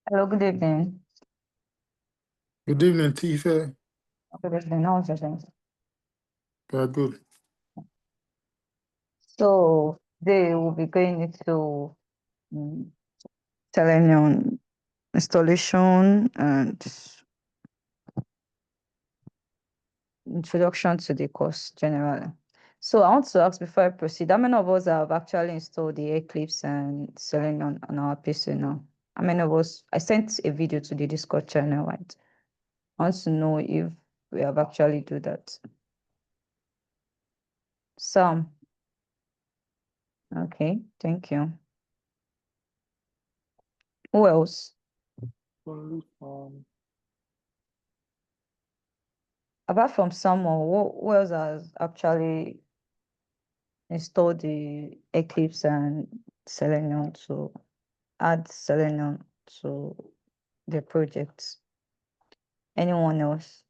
Hello, good evening. Good evening, Tifa. Good evening. How's your day? Good. So they will be going into um, Selenium installation and introduction to the course generally. So I want to ask before I proceed, how many of us have actually installed the Eclipse and Selenium on our PC now? How many of us? I sent a video to the Discord channel, right? I want to know if we have actually do that. Some. Okay, thank you. Who else? Apart from someone, who else has actually installed the Eclipse and Selenium to add Selenium to the projects? Anyone else?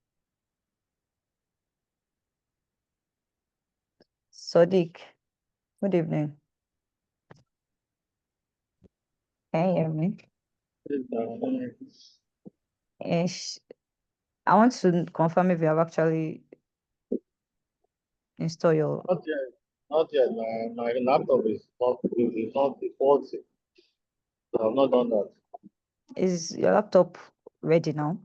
Sadiq, good evening. Can you hear me? Yes. I want to confirm if you have actually installed your. Not yet. Not yet. My laptop is not faulty. So I've not done that. Is your laptop ready now?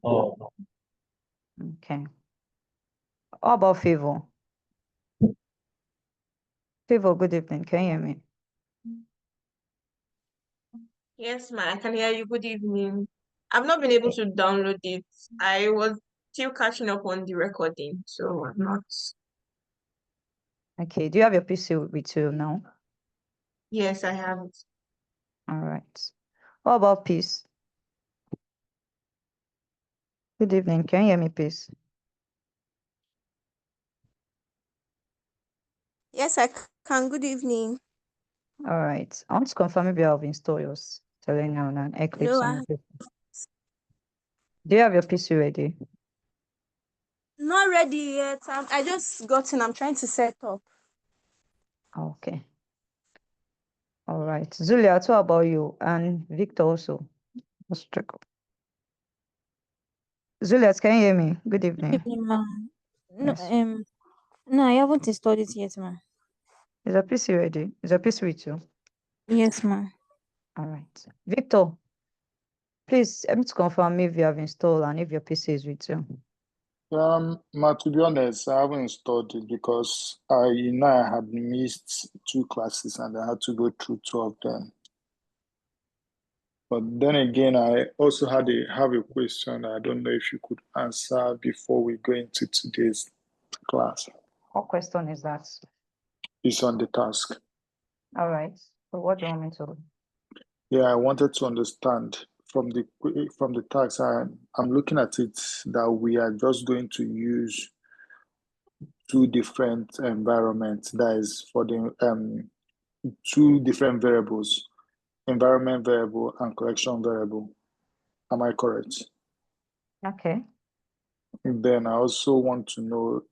Oh, Okay. How about Favor? Favor, good evening. Can you hear me? Yes, ma, I can hear you. Good evening. I've not been able to download it. I was still catching up on the recording, so I'm not. Okay. Do you have your PC with you now? Yes, I have it. All right. How about Peace? Good evening. Can you hear me, please? Yes, I can. Good evening. All right. I want to confirm if you have installed your Selenium and Eclipse No, on your PC. Do you have your PC ready? not ready yet. I just got in. I'm trying to set up. Okay. All right. Zulia, what about you? And Victor also. Let's check up. Juliet, can you hear me? Good evening. Evening, ma'am. No, Yes. no, I haven't installed it yet, ma'am. Is your PC ready? Is your PC with you? Yes, ma'am. All right. Victor, please help me to confirm if you have installed and if your PC is with you. To be honest, I haven't installed it because I had missed 2 classes and I had to go through 2 of them. But then again, I also have a question I don't know if you could answer before we go into today's class. What question is that? It's on the task. All right. So what do you want me to? Yeah, I wanted to understand from the task. I'm looking at it that we are just going to use 2 different environments. That is for the 2 different variables, environment variable and collection variable. Am I correct? Okay. Then I also want to know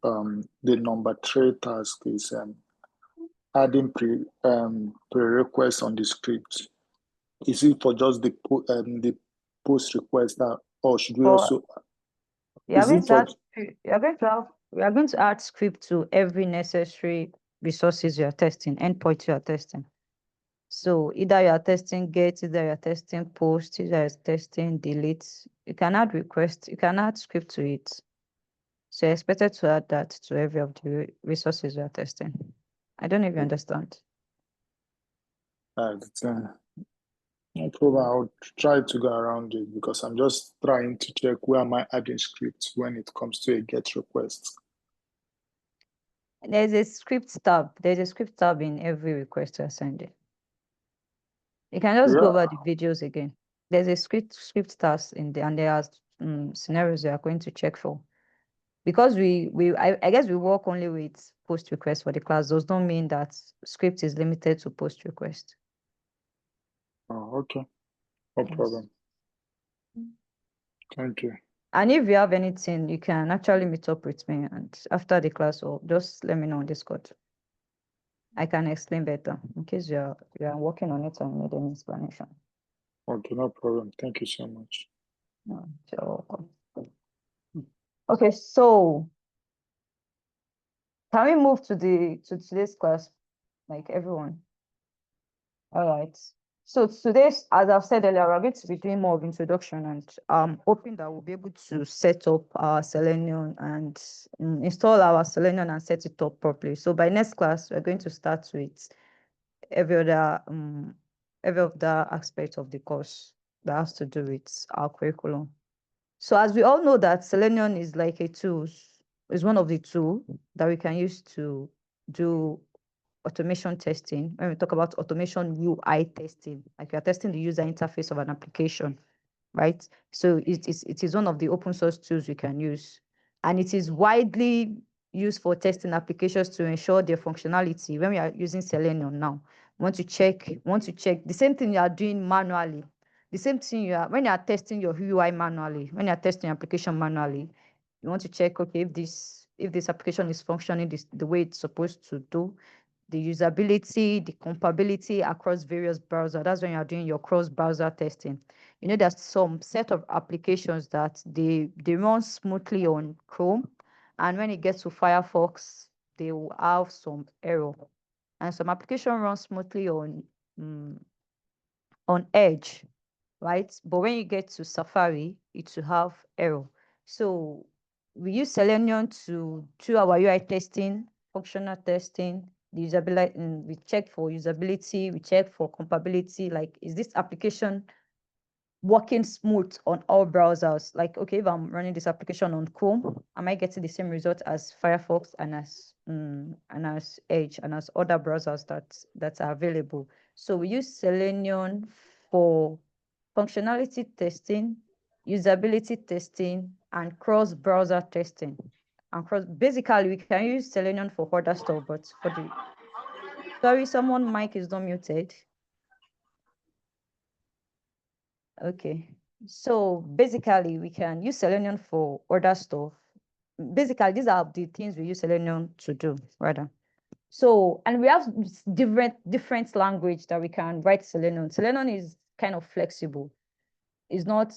the number 3 task is adding prerequest on the script. Is it for just the post request or should we For also? we are Is going it to for? add we are going to add script to every necessary resources you are testing, endpoint you are testing. So either you are testing get, either you are testing post, either you are testing delete. You can add request, you can add script to it. So you're expected to add that to every of the resources you are testing. I don't know if you understand. No problem. I'll try to go around it because I'm just trying to check where am I adding scripts when it comes to a get request. There's a script tab. There's a script tab in every request you're sending. You can just go Yeah. over the videos again. There's a script task in there, and there are scenarios you are going to check for. Because I guess we work only with post request for the class does not mean that script is limited to post request. Oh, okay. No Yes. problem. Thank you. And if you have anything, you can actually meet up with me and after the class or just let me know on Discord. I can explain better in case you are working on it and need any explanation. Okay, no problem. Thank you so much. No, you're welcome. Okay, so can we move to today's class, like everyone? All right. So today's, as I've said earlier, we're going to be doing more of introduction, and hoping that we'll be able to set up our Selenium and install our Selenium and set it up properly. So by next class, we're going to start with every other aspect of the course that has to do with our curriculum. So as we all know that Selenium is like a tool, is one of the tools that we can use to do automation testing. When we talk about automation UI testing, like you're testing the user interface of an application, right? So it is one of the open source tools we can use. And it is widely used for testing applications to ensure their functionality. When we are using Selenium now, want to check the same thing you are doing manually, the same thing when you are testing your UI manually, when you are testing your application manually, you want to check, okay, if this application is functioning the way it's supposed to do, the usability, the compatibility across various browsers. That's when you're doing your cross-browser testing. You know, there's some set of applications that they run smoothly on Chrome, and when it gets to Firefox, they will have some error. And some application runs smoothly on Edge, right? But when you get to Safari, it will have error. So we use Selenium to do our UI testing, functional testing, the usability, and we check for usability, we check for compatibility, like is this application working smooth on all browsers? Like, okay, if I'm running this application on Chrome, am I getting the same result as Firefox and as Edge and as other browsers that are available? So we use Selenium for functionality testing, usability testing, and cross-browser testing. And basically, we can use Selenium for other stuff, but sorry, someone mic is not muted. Okay. So basically, we can use Selenium for other stuff. Basically, these are the things we use Selenium to do, rather. So, and we have different language that we can write Selenium. Selenium is kind of flexible. It's not,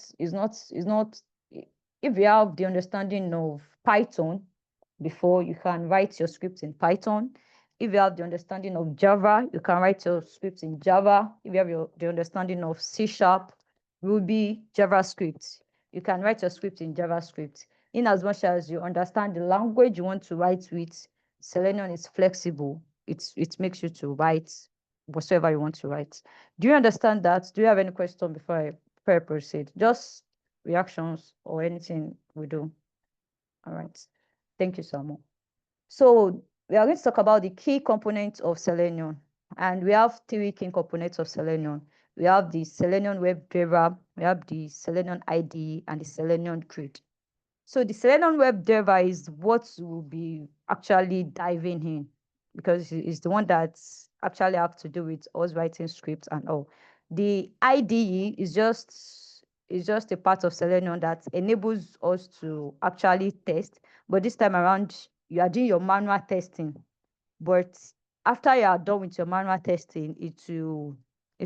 if you have the understanding of Python before, you can write your scripts in Python. If you have the understanding of Java, you can write your scripts in Java. If you have the understanding of C#, Ruby, JavaScript, you can write your script in JavaScript. In as much as you understand the language you want to write with, Selenium is flexible. It makes you to write whatever you want to write. Do you understand that? Do you have any question before I proceed? Just reactions or anything we do. All right. Thank you, Samu. So we are going to talk about the key components of Selenium. And we have three key components of Selenium. We have the Selenium WebDriver, we have the Selenium IDE, and the Selenium Grid. So the Selenium WebDriver is what we'll be actually diving in, because it's the one that actually have to do with us writing scripts and all. The IDE is just a part of Selenium that enables us to actually test, but this time around you are doing your manual testing. But after you are done with your manual testing, it will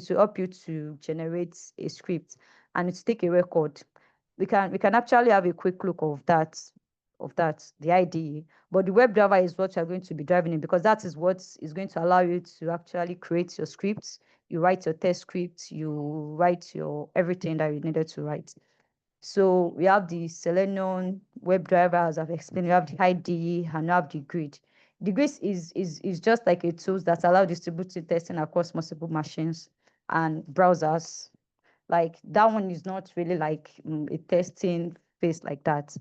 help you to generate a script and it take a record. We can actually have a quick look of that the IDE. But the WebDriver is what you're going to be driving in, because that is what is going to allow you to actually create your scripts. You write your test scripts, you write your everything that you needed to write. So we have the Selenium WebDriver, as I've explained. We have the IDE and we have the grid. The grid is just like a tool that allows distributed testing across multiple machines and browsers. Like that one is not really like a testing phase like that.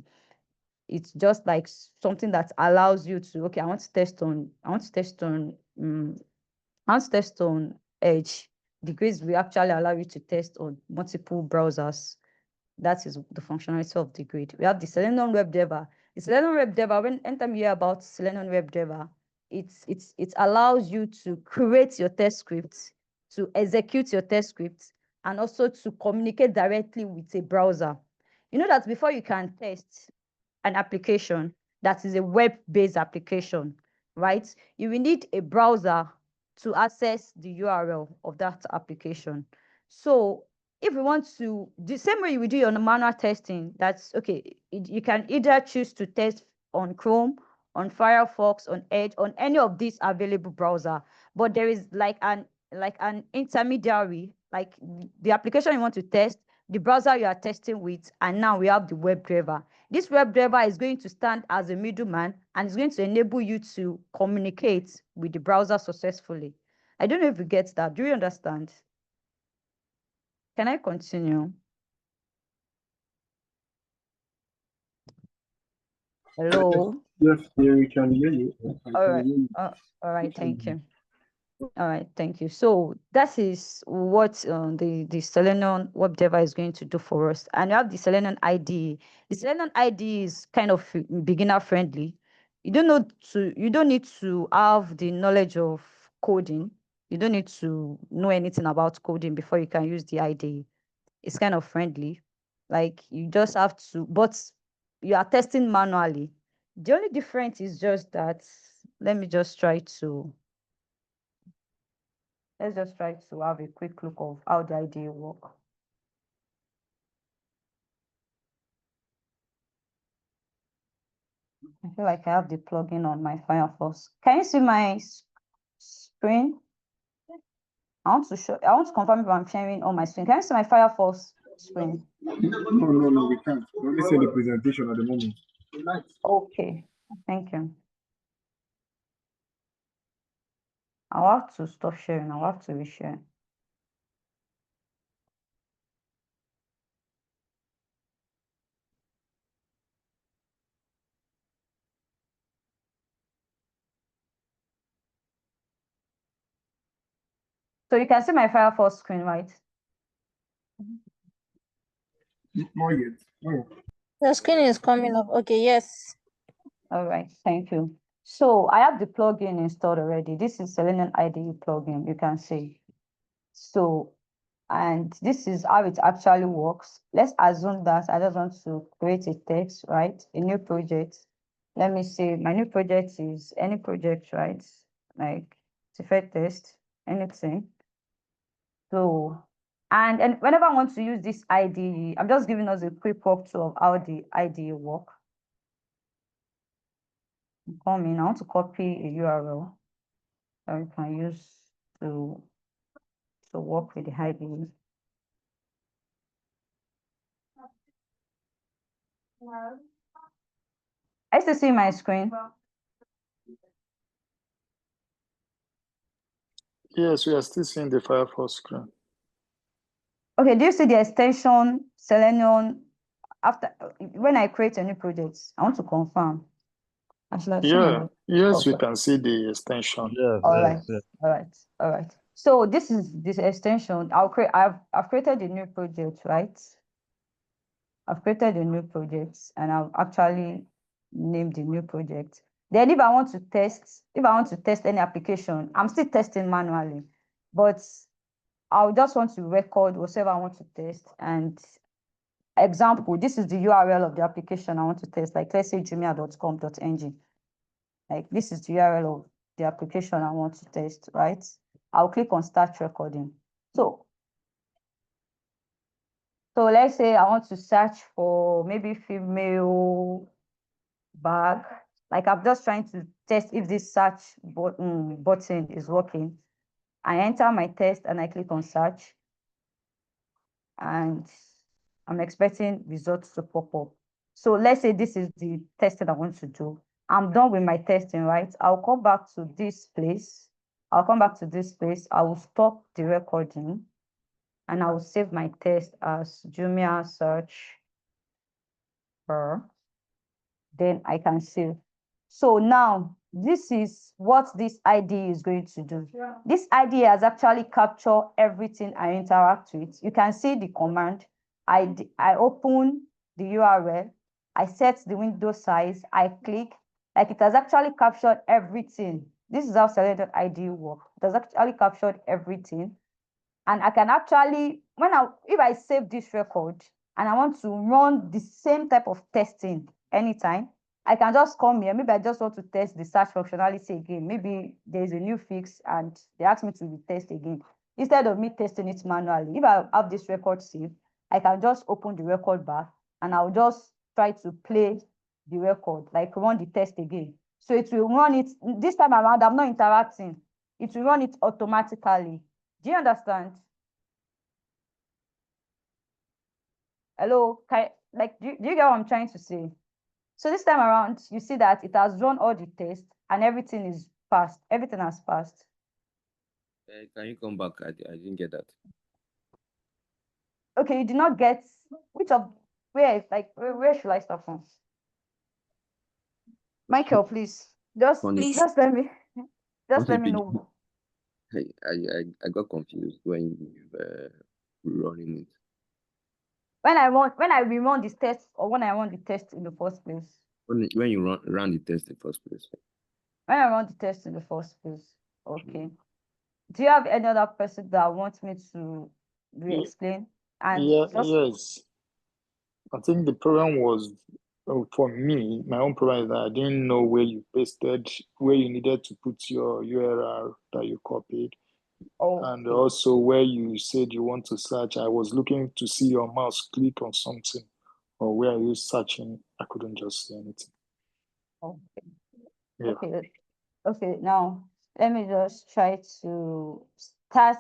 It's just like something that allows you to, okay, I want to test on Edge. The grids will actually allow you to test on multiple browsers. That is the functionality of the grid. We have the Selenium WebDriver. The Selenium WebDriver, anytime you hear about Selenium WebDriver, it allows you to create your test scripts, to execute your test scripts, and also to communicate directly with a browser. You know that before you can test an application that is a web-based application, right? You will need a browser to access the URL of that application. So if we want to, the same way we do your manual testing, that's okay. You can either choose to test on Chrome, on Firefox, on Edge, on any of these available browser. But there is like an intermediary, like the application you want to test, the browser you are testing with, and now we have the WebDriver. This WebDriver is going to stand as a middleman and is going to enable you to communicate with the browser successfully. I don't know if you get that. Do you understand? Can I continue? Hello. Yes, yeah, we can hear you. All right. All right. Thank you. All right. Thank you. So that is what the Selenium WebDriver is going to do for us. And you have the Selenium IDE. The Selenium IDE is kind of beginner friendly. You don't need to have the knowledge of coding. You don't need to know anything about coding before you can use the IDE. It's kind of friendly. Like you just have to, but you are testing manually. The only difference is just that, let me just try to, let's just try to have a quick look of how the idea work. I feel like I have the plugin on my Firefox. Can you see my screen? I want to confirm if I'm sharing on my screen. Can you see my Firefox screen? No, we can't. We only see the presentation at the moment. Okay, thank you. I'll have to stop sharing. I'll have to reshare. So you can see my Firefox screen, right? Not yet. No. The screen is coming up. Okay, yes. All right, thank you. So I have the plugin installed already. This is Selenium IDE plugin, you can see. So, and this is how it actually works. Let's assume that I just want to create a text, right? A new project. Let me see, my new project is any project, right? Like Tifed test, anything. So, and whenever I want to use this IDE, I'm just giving us a quick walkthrough of how the IDE work. Come in, I want to copy a URL that we can use to work with the IDE. I still see my screen. Yes, we are still seeing the Firefox screen. Okay, do you see the extension Selenium? After when I create a new project, I want to confirm. Actually, I've seen Yeah, my yes, we okay. can see the extension. Yes, All yes, right, yes. all right, all right. So this is this extension. I've created a new project, right? I've created a new project and I've actually named the new project. Then if I want to test any application, I'm still testing manually, but I'll just want to record whatever I want to test. And example, this is the URL of the application I want to test, like let's say jumia.com.ng. Like this is the URL of the application I want to test, right? I'll click on start recording. So let's say I want to search for maybe female bag. Like I'm just trying to test if this search button is working. I enter my test and I click on search. And I'm expecting results to pop up. So let's say this is the testing I want to do. I'm done with my testing, right? I'll come back to this place. I will stop the recording and I will save my test as Jumia search her. Then I can save. So now this is what this ID is going to do. Yeah. This ID has actually captured everything I interact with. You can see the command. I open the URL. I set the window size. I click. Like it has actually captured everything. This is how Selenium ID works. It has actually captured everything. And I can actually, if I save this record and I want to run the same type of testing anytime, I can just come here. Maybe I just want to test the search functionality again. Maybe there's a new fix and they ask me to retest again. instead of me testing it manually. If I have this record saved, I can just open the record back and I'll just try to play the record, like run the test again. So it will run it this time around. I'm not interacting. It will run it automatically. Do you understand? Hello, like, do you get what I'm trying to say? So this time around, you see that it has run all the tests and everything is passed. Everything has passed. Can you come back? I didn't get that. Okay, you did not get which of where should I start from? Michael, please. Funny. Just let me Once you let me begin, know. I got confused when you were running it. When I rerun this test or when I run the test in the first place. When you ran the test in the first place. When I run the test in the first place. Okay. Do you have any other person that wants me to re-explain? And Yes. I think the problem was, for me, my own problem is that I didn't know where you needed to put your URL that you copied. And also where you said you want to search. I was looking to see your mouse click on something, or where are you searching? I couldn't just see anything. Okay. Yeah. Okay, now let me just try to start.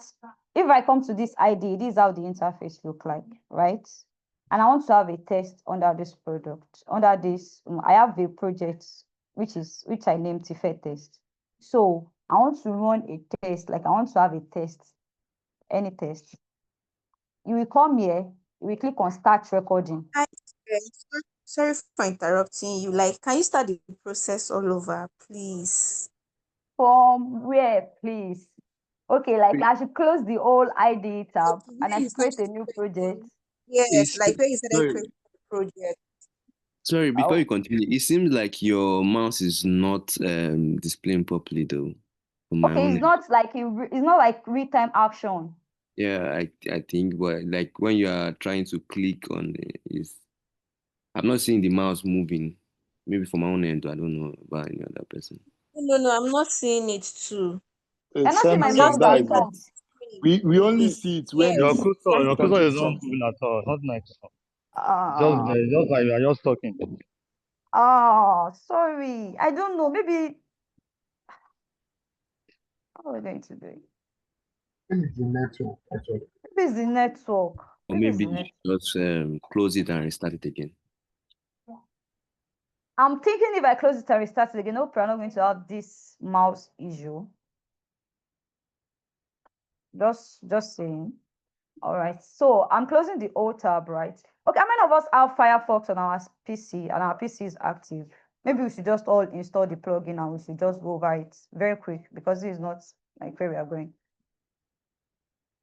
If I come to this ID, this is how the interface look like, right? And I want to have a test under this product. Under this, I have a project which I named Tife test. So I want to run a test, like I want to have a test, any test. You will come here, you will click on start recording. Hi, sorry for interrupting you. Like, can you start the process all over, please? From where, please? Okay, like I should close the old ID tab and I should create a new project. Yes, like where you said I Sorry. created a project. Sorry, before you continue, it seems like your mouse is not displaying properly though. On my Okay, own it's not like real-time action. Yeah, I think, but like when you are trying to click on I'm not seeing the mouse moving. Maybe from my own end, I don't know about any other person. No, I'm not seeing it too. You're not seeing my Same mouse thing. That is icon. it. We only see it when Your it's cursor turning is not something. moving at all. Not like Ah, just like you are just talking. sorry. I don't know. Maybe how are we going to do it? Maybe it's the network, actually. Maybe it's the network. Or Maybe it's maybe the you network. should just close it and restart it again. I'm thinking if I close it and restart it again, hope we're not going to have this mouse issue. Just saying. All right, so I'm closing the old tab, right? Okay, how many of us have Firefox on our PC and our PC is active? Maybe we should just all install the plugin and we should just go over it very quick because this is not like where we are going.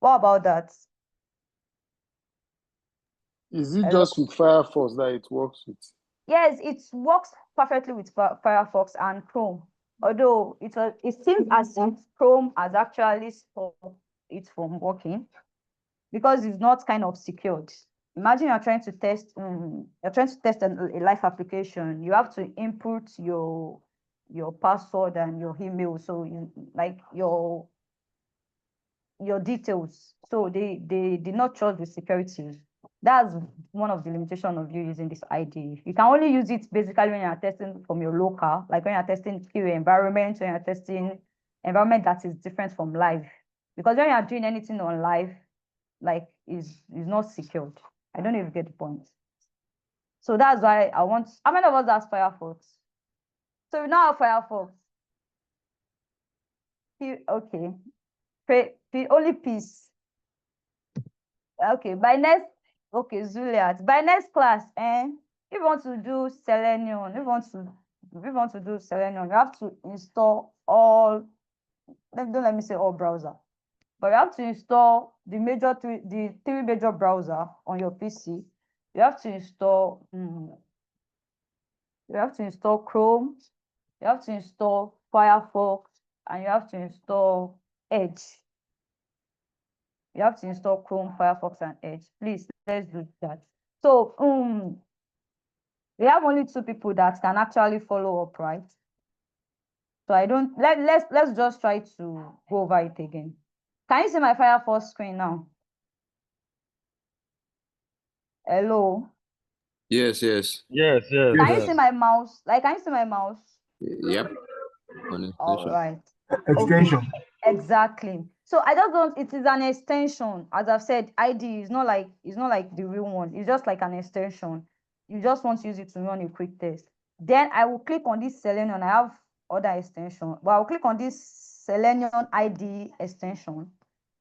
What about that? Is it Hello? just with Firefox that it works with? Yes, it works perfectly with Firefox and Chrome. Although it seems as if Chrome has actually stopped it from working because it's not kind of secured. Imagine you're trying to test a live application. You have to input your password and your email, so like your details. So they did not trust the security. That's one of the limitations of you using this ID. You can only use it basically when you're testing from your local, like when you're testing your environment, when you're testing environment that is different from live. Because when you're doing anything on live, like is not secured. I don't even get the point. So that's why I want. How many of us has Firefox? So we now have Firefox. Okay. Only peace. Okay. Zuliat. By next class, if you want to do Selenium, if you want to do Selenium, you have to install all. Don't let me say all browser. But you have to install the three major browser on your PC. You have to install Chrome, you have to install Firefox, and you have to install Edge. You have to install Chrome, Firefox, and Edge. Please, let's do that. So we have only 2 people that can actually follow up, right? So I don't let's just try to go over it again. Can you see my Firefox screen now? Hello? Yes, yes. Yes, yes, Can you yes. see my mouse? Like, can you see my mouse? Yep. On All extension. right. Okay, Extension. exactly. So I just don't, it is an extension. As I've said, ID is not like, it's not like the real one. It's just like an extension. You just want to use it to run a quick test. Then I will click on this Selenium. I have other extension, but I'll click on this Selenium ID extension.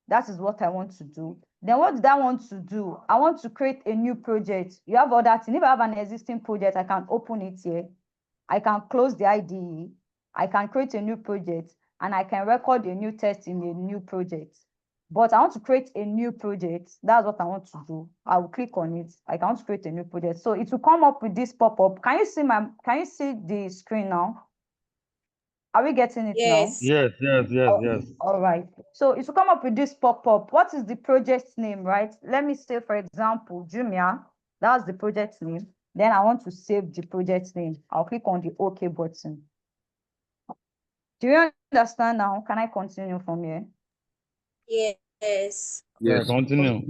That is what I want to do. Then what did I want to do? I want to create a new project. You have other things. If I have an existing project, I can open it here. I can close the IDE. I can create a new project, and I can record a new test in a new project. But I want to create a new project. That's what I want to do. I will click on it. I want to create a new project. So it will come up with this pop-up. Can you see the screen now? Are we getting it now? Yes. Yes, yes, yes, yes. All right. So it will come up with this pop-up. What is the project name, right? Let me say, for example, Jumia. That's the project name. Then I want to save the project name. I'll click on the OK button. Do you understand now? Can I continue from here? Yes. Yeah, Yes. continue.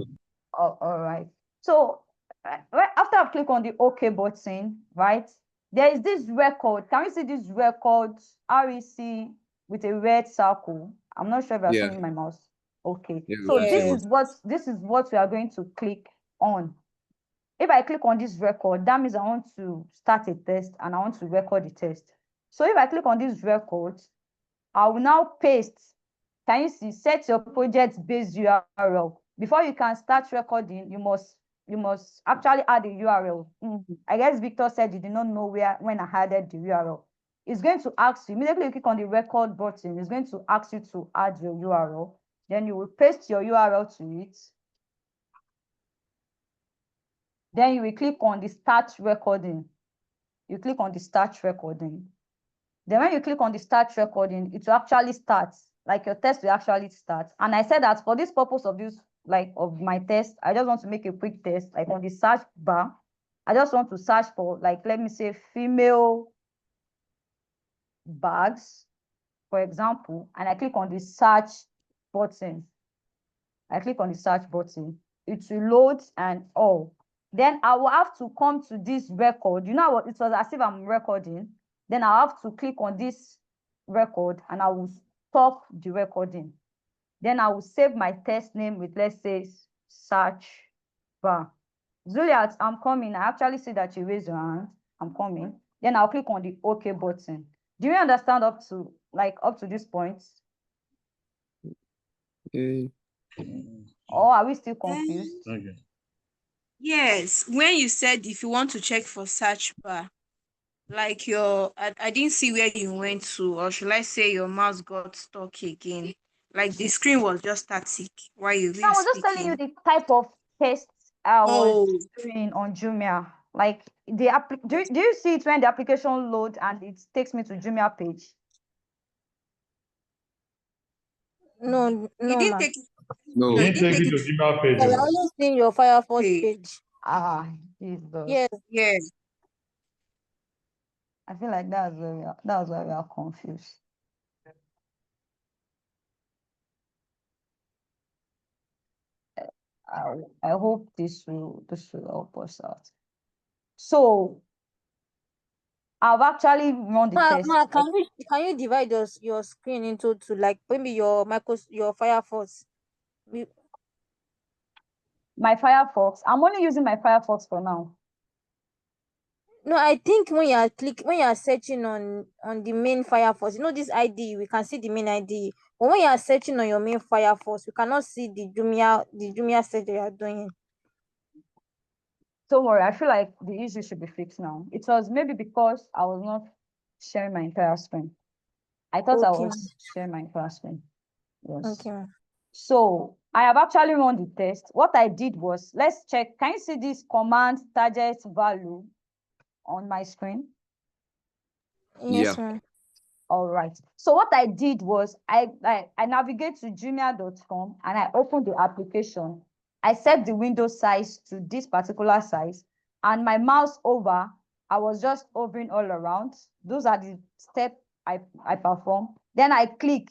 Oh, all right. So right after I click on the OK button, right, there is this record. Can we see this record REC with a red circle? I'm not sure if you're Yeah. seeing my mouse. Okay. Yeah, we So can see Yes. it. this is what we are going to click on. If I click on this record, that means I want to start a test and I want to record the test. So if I click on this record, I will now paste. Can you see? Set your project base URL. Before you can start recording, you must actually add a URL. I guess Victor said you did not know when I added the URL. It's going to ask you, immediately you click on the record button, it's going to ask you to add your URL. Then you will paste your URL to it. Then you will click on the start recording. You click on the start recording. Then when you click on the start recording, it will actually start, like your test will actually start. And I said that for this purpose of this, like of my test, I just want to make a quick test, like on the search bar. I just want to search for, like, let me say female bags, for example, and I click on the search button. I click on the search button. It will load and all. Then I will have to come to this record. You know what? It was as if I'm recording. Then I have to click on this record and I will stop the recording. Then I will save my test name with, let's say, search bar. Juliet, I'm coming. I actually see that you raised your hand. I'm coming. Then I'll click on the OK button. Do you understand up to this point? Okay. Or are we still confused? Okay. Yes. When you said if you want to check for search bar, like I didn't see where you went to, or should I say your mouse got stuck again? Like the screen was just static while you I were was just telling you speaking. the type of tests I was Oh, doing on Jumia. Like the do you see it when the application load and it takes me to Jumia page? No, you no, didn't ma. take it. You No, No. you didn't didn't take take it it. to Gmail Yeah, we're pages. only seeing your Firefox Okay. page. Ah, Jesus. Yes. Yes. I feel like that's where we are confused. I hope this will help us out. So I've actually run the test. Can you divide your screen into two, like maybe your Firefox? My Firefox. I'm only using my Firefox for now. No, I think when you are searching on the main Firefox, this ID, we can see the main ID. But when you are searching on your main Firefox, we cannot see the Jumia search that you are doing. Don't worry, I feel like the issue should be fixed now. It was maybe because I was not sharing my entire screen. I thought I Okay. was sharing my entire screen. Yes. Okay. So I have actually run the test. What I did was, let's check. Can you see this command target value on my screen? Yes, Yeah. ma'am. All right. So what I did was I navigate to jumia.com and I open the application. I set the window size to this particular size and my mouse over, I was just hovering all around. Those are the steps I perform. Then I click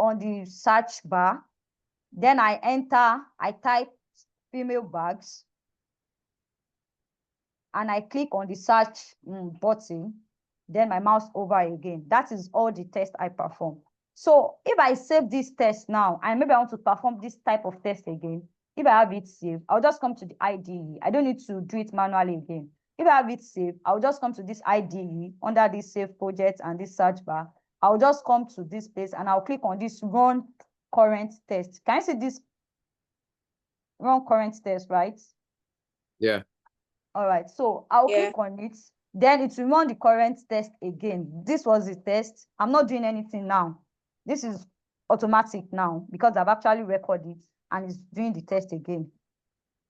on the search bar. Then I type female bags, and I click on the search button, then my mouse over again. That is all the test I perform. So if I save this test now, and maybe I want to perform this type of test again, if I have it saved, I'll just come to the IDE. I don't need to do it manually again. If I have it saved, I'll just come to this IDE under this save project and this search bar. I'll just come to this place and I'll click on this run current test. Can you see this run current test, right? Yeah. All right, so I'll click on it. Then it will run the current test again. This was the test. I'm not doing anything now. This is automatic now because I've actually recorded it and it's doing the test again.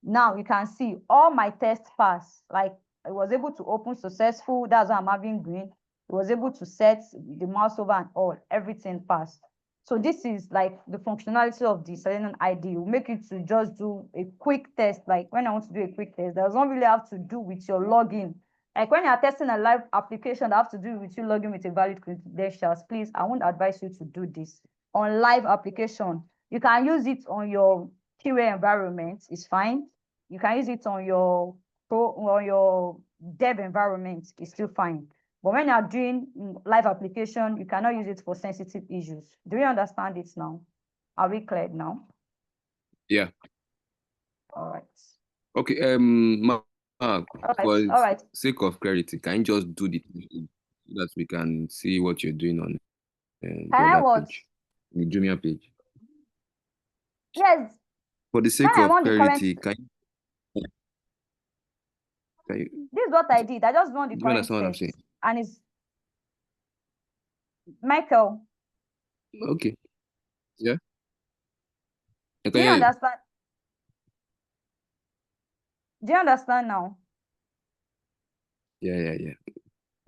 Now you can see all my tests pass. Like I was able to open successful. That's why I'm having green. It was able to set the mouse over and all. Everything passed. So this is like the functionality of the Selenium ID. Will make you to just do a quick test. Like when I want to do a quick test, does not really have to do with your login. Like when you're testing a live application that have to do with you logging with a valid credentials, please, I won't advise you to do this. On live application, you can use it on your QA environment, it's fine. You can use it on your dev environment, it's still fine. But when you're doing live application, you cannot use it for sensitive issues. Do you understand it now? Are we cleared now? Yeah. All right. Okay. Mark, All for right. sake of clarity, can you just do the so that we can see what you're doing on the other page, the Jumia page? Yes. For the sake When I of want the current, clarity, can you this is what I did. I just want the do you current understand what I'm test. saying? And it's Michael. Okay. Yeah. I can Do you hear you. understand? Do you understand now? Yeah.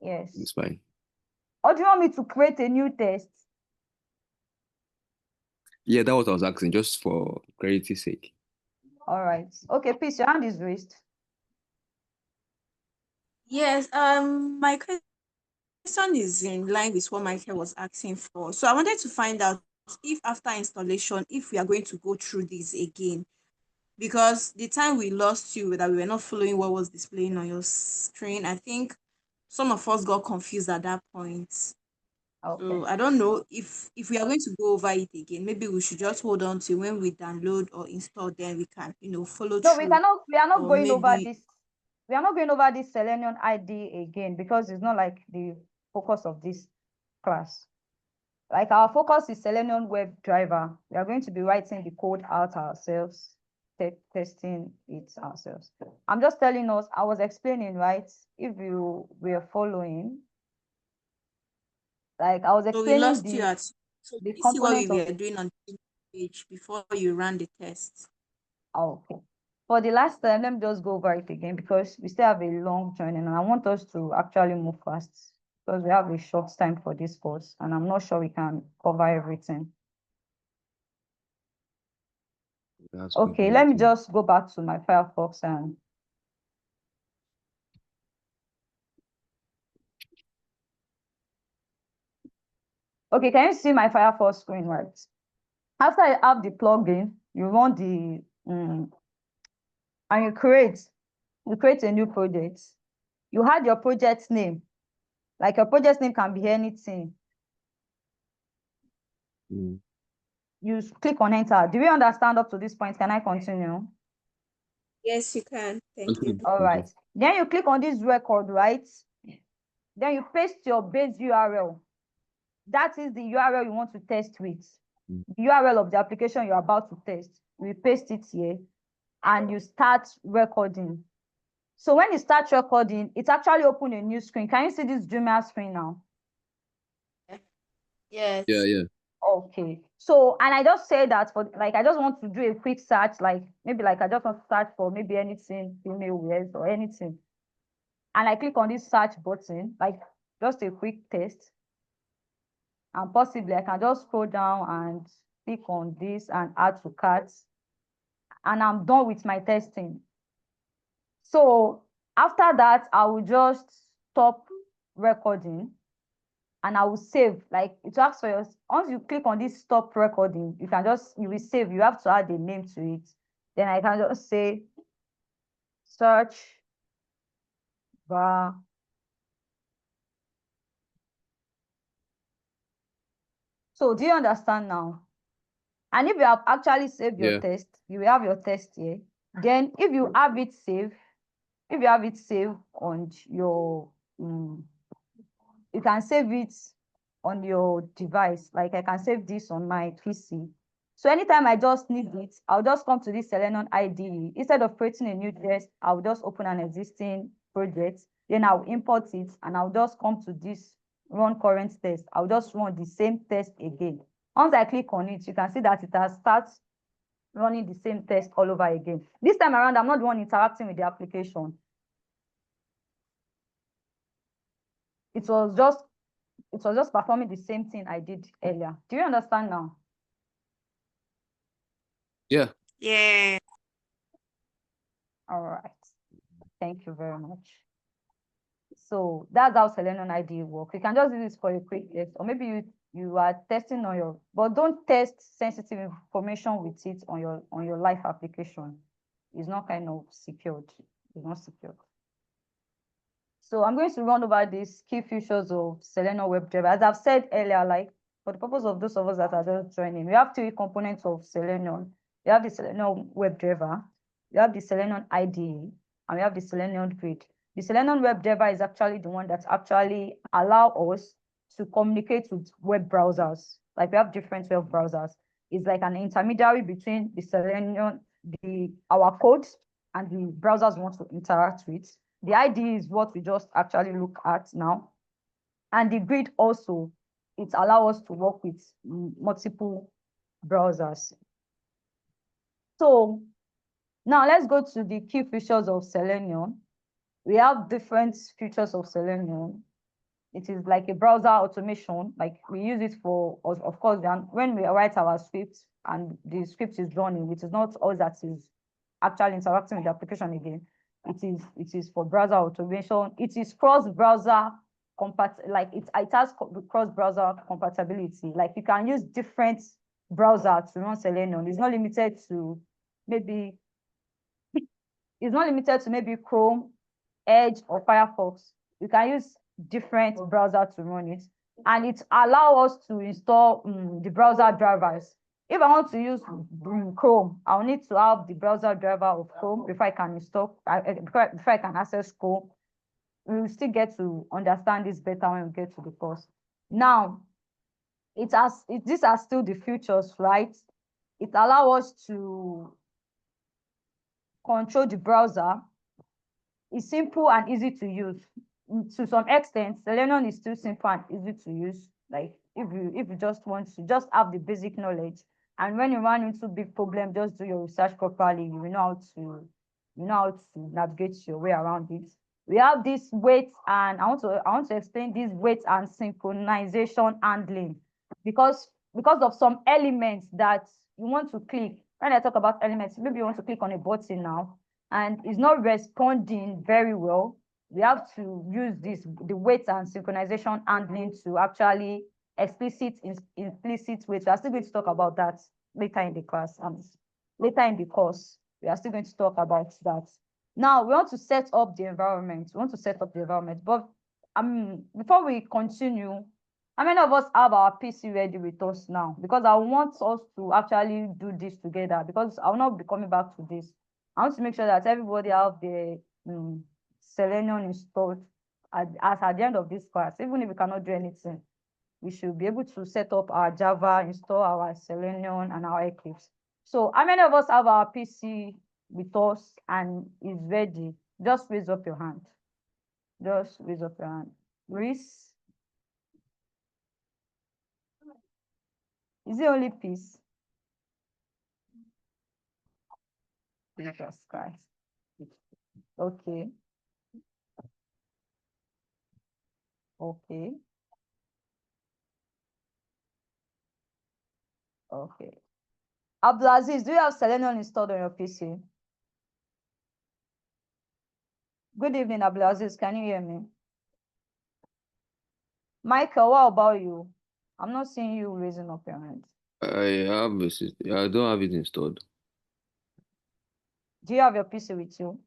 Yes. It's fine. Or do you want me to create a new test? Yeah, that was what I was asking, just for clarity's sake. All right. Okay, please, your hand is raised. Yes, my question is in line with what Michael was asking for. So I wanted to find out if after installation, if we are going to go through this again, because the time we lost you that we were not following what was displaying on your screen, I think some of us got confused at that point. Okay. So I don't know if we are going to go over it again. Maybe we should just hold on to when we download or install, then we can, follow No, through. we are not Or going over maybe this. We are not going over this Selenium ID again because it's not like the focus of this class. Like our focus is Selenium WebDriver. We are going to be writing the code out ourselves, testing it ourselves. I'm just telling us, I was explaining, right? If you were following, like I was so we explaining lost you at. So the did you see what we component of, were doing on the page before you ran the test? oh, okay. For the last time, let me just go over it again because we still have a long journey and I want us to actually move fast because we have a short time for this course and I'm not sure we can cover everything. That's Okay, let me just go back to my Firefox and okay, can you see my Firefox screen, right? After I have the plugin, you run the and you create a new project. You had your project name. Like your project name can be anything. You click on enter. Do we understand up to this point? Can I continue? Yes, you can. Thank you. All right. Then you click on this record, right? Then you paste your base URL. That is the URL you want to test with. The URL of the application you're about to test. You paste it here and you start recording. So when you start recording, it's actually open a new screen. Can you see this Jumia screen now? Yes. Yeah. Okay. So, and I just say that for like, I just want to do a quick search, like maybe like I just want to search for maybe anything female wears or anything. And I click on this search button, like just a quick test. And possibly I can just scroll down and click on this and add to cart. And I'm done with my testing. So after that, I will just stop recording and I will save. Like it asks for your, once you click on this stop recording, you will save. You have to add a name to it. Then I can just say search bar So do you understand now? And if you have actually saved your Yeah. test, you will have your test here. Then if you have it saved, on your you can save it on your device. Like I can save this on my PC. So anytime I just need it, I'll just come to this Selenium IDE. Instead of creating a new test, I'll just open an existing project. Then I'll import it and I'll just come to this run current test. I'll just run the same test again. Once I click on it, you can see that it has started running the same test all over again. This time around, I'm not the one interacting with the application. It was just performing the same thing I did earlier. Do you understand now? Yeah. Yeah. All right. Thank you very much. So that's how Selenium IDE works. You can just use this for a quick test, or maybe you are testing on your, but don't test sensitive information with it on your live application. It's not kind of secured. It's not secured. So I'm going to run over these key features of Selenium WebDriver. As I've said earlier, like for the purpose of those of us that are just joining, we have three components of Selenium. We have the Selenium WebDriver, we have the Selenium IDE, and we have the Selenium Grid. The Selenium WebDriver is actually the one that actually allow us to communicate with web browsers. Like we have different web browsers. It's like an intermediary between the Selenium, our code, and the browsers we want to interact with. The IDE is what we just actually look at now. And the grid also, it allows us to work with multiple browsers. So now let's go to the key features of Selenium. We have different features of Selenium. It is like a browser automation, like we use it for, of course, when we write our script and the script is running, it is not us that is actually interacting with the application again. It is for browser automation. It is cross-browser like it has cross-browser compatibility. Like you can use different browsers to run Selenium. It's not limited to maybe Chrome, Edge, or Firefox. You can use different browser to run it, and it allows us to install the browser drivers. If I want to use Chrome, I'll need to have the browser driver of Chrome before I can install, before I can access Chrome. We will still get to understand this better when we get to the course. Now, these are still the features, right? It allows us to control the browser. It's simple and easy to use. To some extent, Selenium is still simple and easy to use. Like if you just want to just have the basic knowledge, and when you run into big problem, just do your research properly. You will know how to navigate your way around it. We have this wait, and I want to explain this wait and synchronization handling, because of some elements that you want to click. When I talk about elements, maybe you want to click on a button now and it's not responding very well. We have to use the wait and synchronization handling to actually implicit wait. We are still going to talk about that later in the class and later in the course. We are still going to talk about that. Now we want to set up the environment. But before we continue, how many of us have our PC ready with us now? Because I want us to actually do this together, because I will not be coming back to this. I want to make sure that everybody have the Selenium installed at the end of this class. Even if we cannot do anything, we should be able to set up our Java, install our Selenium and our Eclipse. So how many of us have our PC with us and is ready? Just raise up your hand. Just raise up your hand. Reese? Is it only peace? Jesus Christ. Okay. Okay. Okay. Abdulaziz, do you have Selenium installed on your PC? Good evening, Abdulaziz. Can you hear me? Michael, what about you? I'm not seeing you raising up your hand. I don't have it installed. Do you have your PC with you?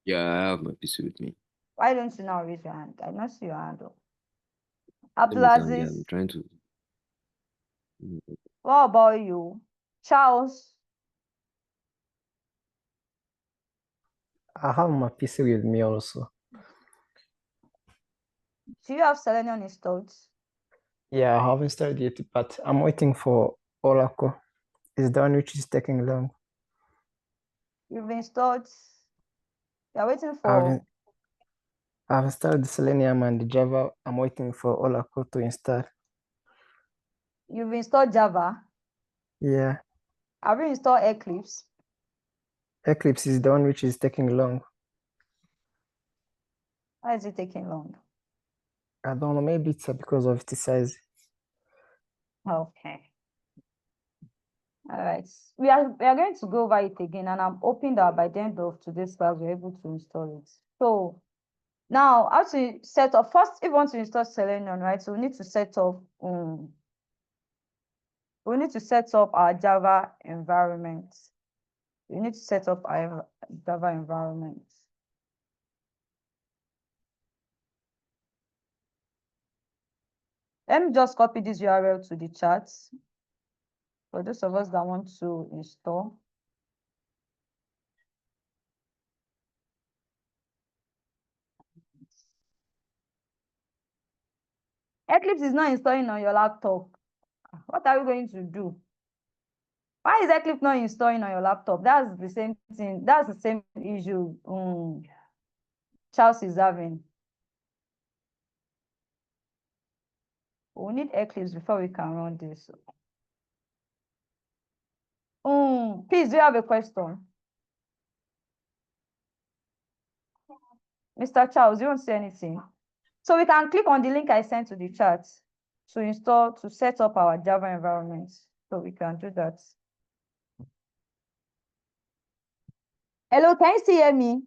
Yeah, I have my PC with me. Why don't you now raise your hand? I don't see your hand up. Let me come here. Abdulaziz, I'm trying to. what about you? Charles, I have my PC with me also. do you have Selenium installed? Yeah, I haven't started yet, but I'm waiting for Oracle. It's the one which is taking long. You've installed. You're waiting I've, for. I've installed the Selenium and the Java. I'm waiting for Oracle to install. You've installed Java. Yeah, Have you installed Eclipse? Eclipse is the one which is taking long. Why is it taking long? I don't know, maybe it's because of the size. Okay. All right. We are going to go over it again, and I'm hoping that by the end of today's class we're able to install it. So now, how to set up? First, if you want to install Selenium, right? So we need to set up. We need to set up our Java environment. We need to set up our Java environment. Let me just copy this URL to the chat for those of us that want to install. Eclipse is not installing on your laptop. What are we going to do? Why is Eclipse not installing on your laptop? That's the same thing. That's the same issue Charles is having. We need Eclipse before we can run this. Please, do you have a question? Mr. Charles, you don't say anything. So we can click on the link I sent to the chat to set up our Java environment. So we can do that. Hello, can you still hear me?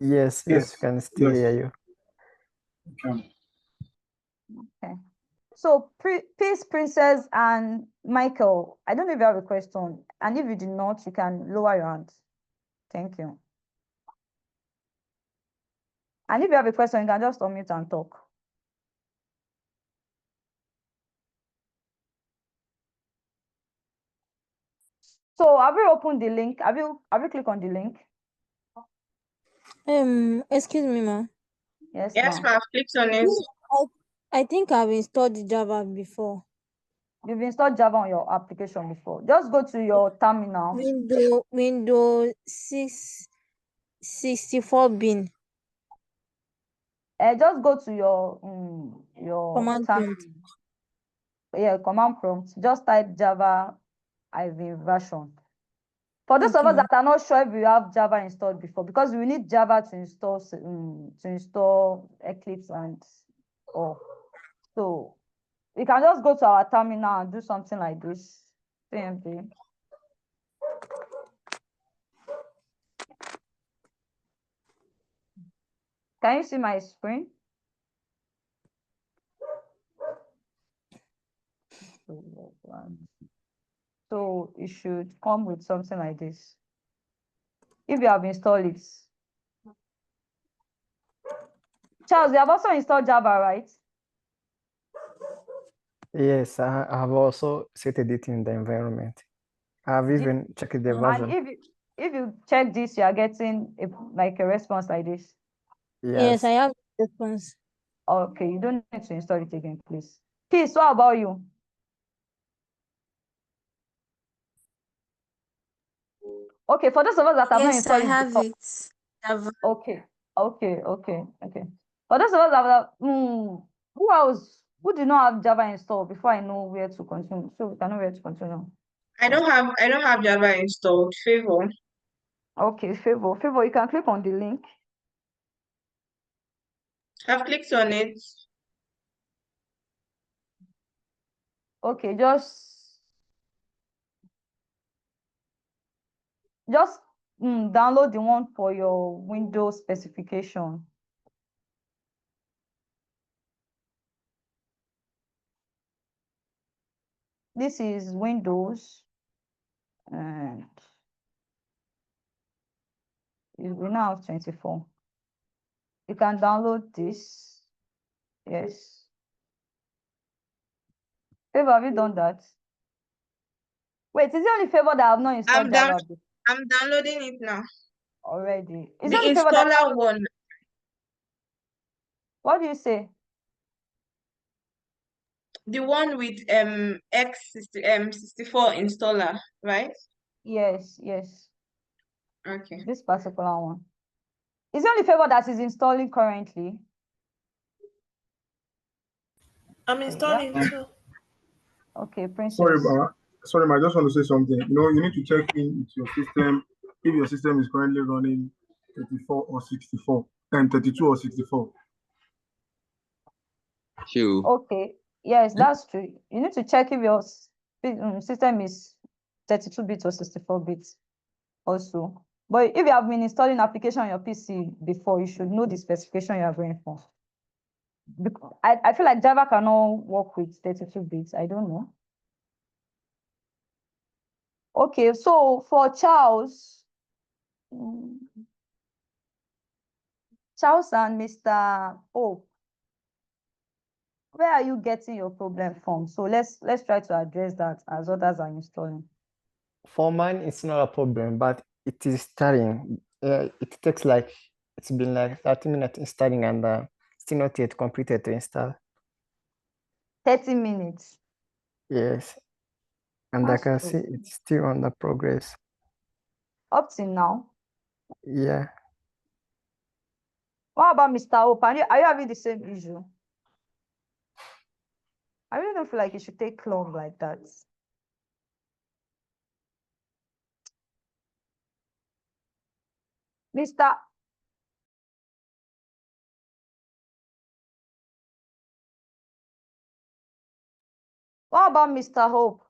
Yes, Yes. we can still hear you. Okay. So, Peace, Princess, and Michael, I don't know if you have a question. And if you do not, you can lower your hand. Thank you. And if you have a question, you can just unmute and talk. So, have you opened the link? Have you clicked on the link? Excuse me, ma. Yes, Yes, ma'am. ma'am. Clicked on it. I think I've installed the Java before. You've installed Java on your application before. Just go to your terminal. Windows 64 bin. Just go to your Command terminal. prompt. Yeah, command prompt. Just type Java version. For those of Okay, us that are not sure if you have Java installed before, because we need Java to install Eclipse and all. So we can just go to our terminal and do something like this. CMD. Can you see my screen? So it should come with something like this. If you have installed it. Charles, you have also installed Java, right? Yes, I have also set it in the environment. I've even checked the version. And if you check this, you are getting like a response like this. Yes, I have response. Okay, you don't need to install it again, please. Peace, what about you? Okay, for those of us that have not Yes, I installed it have before. it. Java. Okay. For those of us that have, who else? Who did not have Java installed before I know where to continue? So we can know where to continue. I don't have Java installed. Favor. Okay, Favor, you can click on the link. I've clicked on it. Okay, just download the one for your Windows specification. this is Windows, and we now have 24. You can download this. Yes. Favor, have you done that? Wait, is it only Favor that have not installed Java I'm downloading it now. already? Is The it only Favor that? installer one. What do you say? The one with X64 installer, right? Yes, yes. Okay. This particular one. Is it only Favor that is installing currently? I'm installing too. Okay, Princess. Sorry, I just want to say something. You need to check in with your system if your system is currently running 34 or 64 and 32 or 64. Sure. Okay, yes, that's true. You need to check if your system is 32 bits or 64 bits also. But if you have been installing application on your PC before, you should know the specification you are going for. I feel like Java cannot work with 32 bits. I don't know. Okay, so for Charles and Mr. Hope, where are you getting your problem from? So let's try to address that as others are installing. For mine, it's not a problem, but it is starting. It takes it's been like 30 minutes installing and still not yet completed to install. 30 minutes. Yes. And That's I can true. see it's still under progress. Up till now. Yeah. What about Mr. Hope? Are you having the same issue? I really don't feel like it should take long like that. Mr. What about Mr. Hope?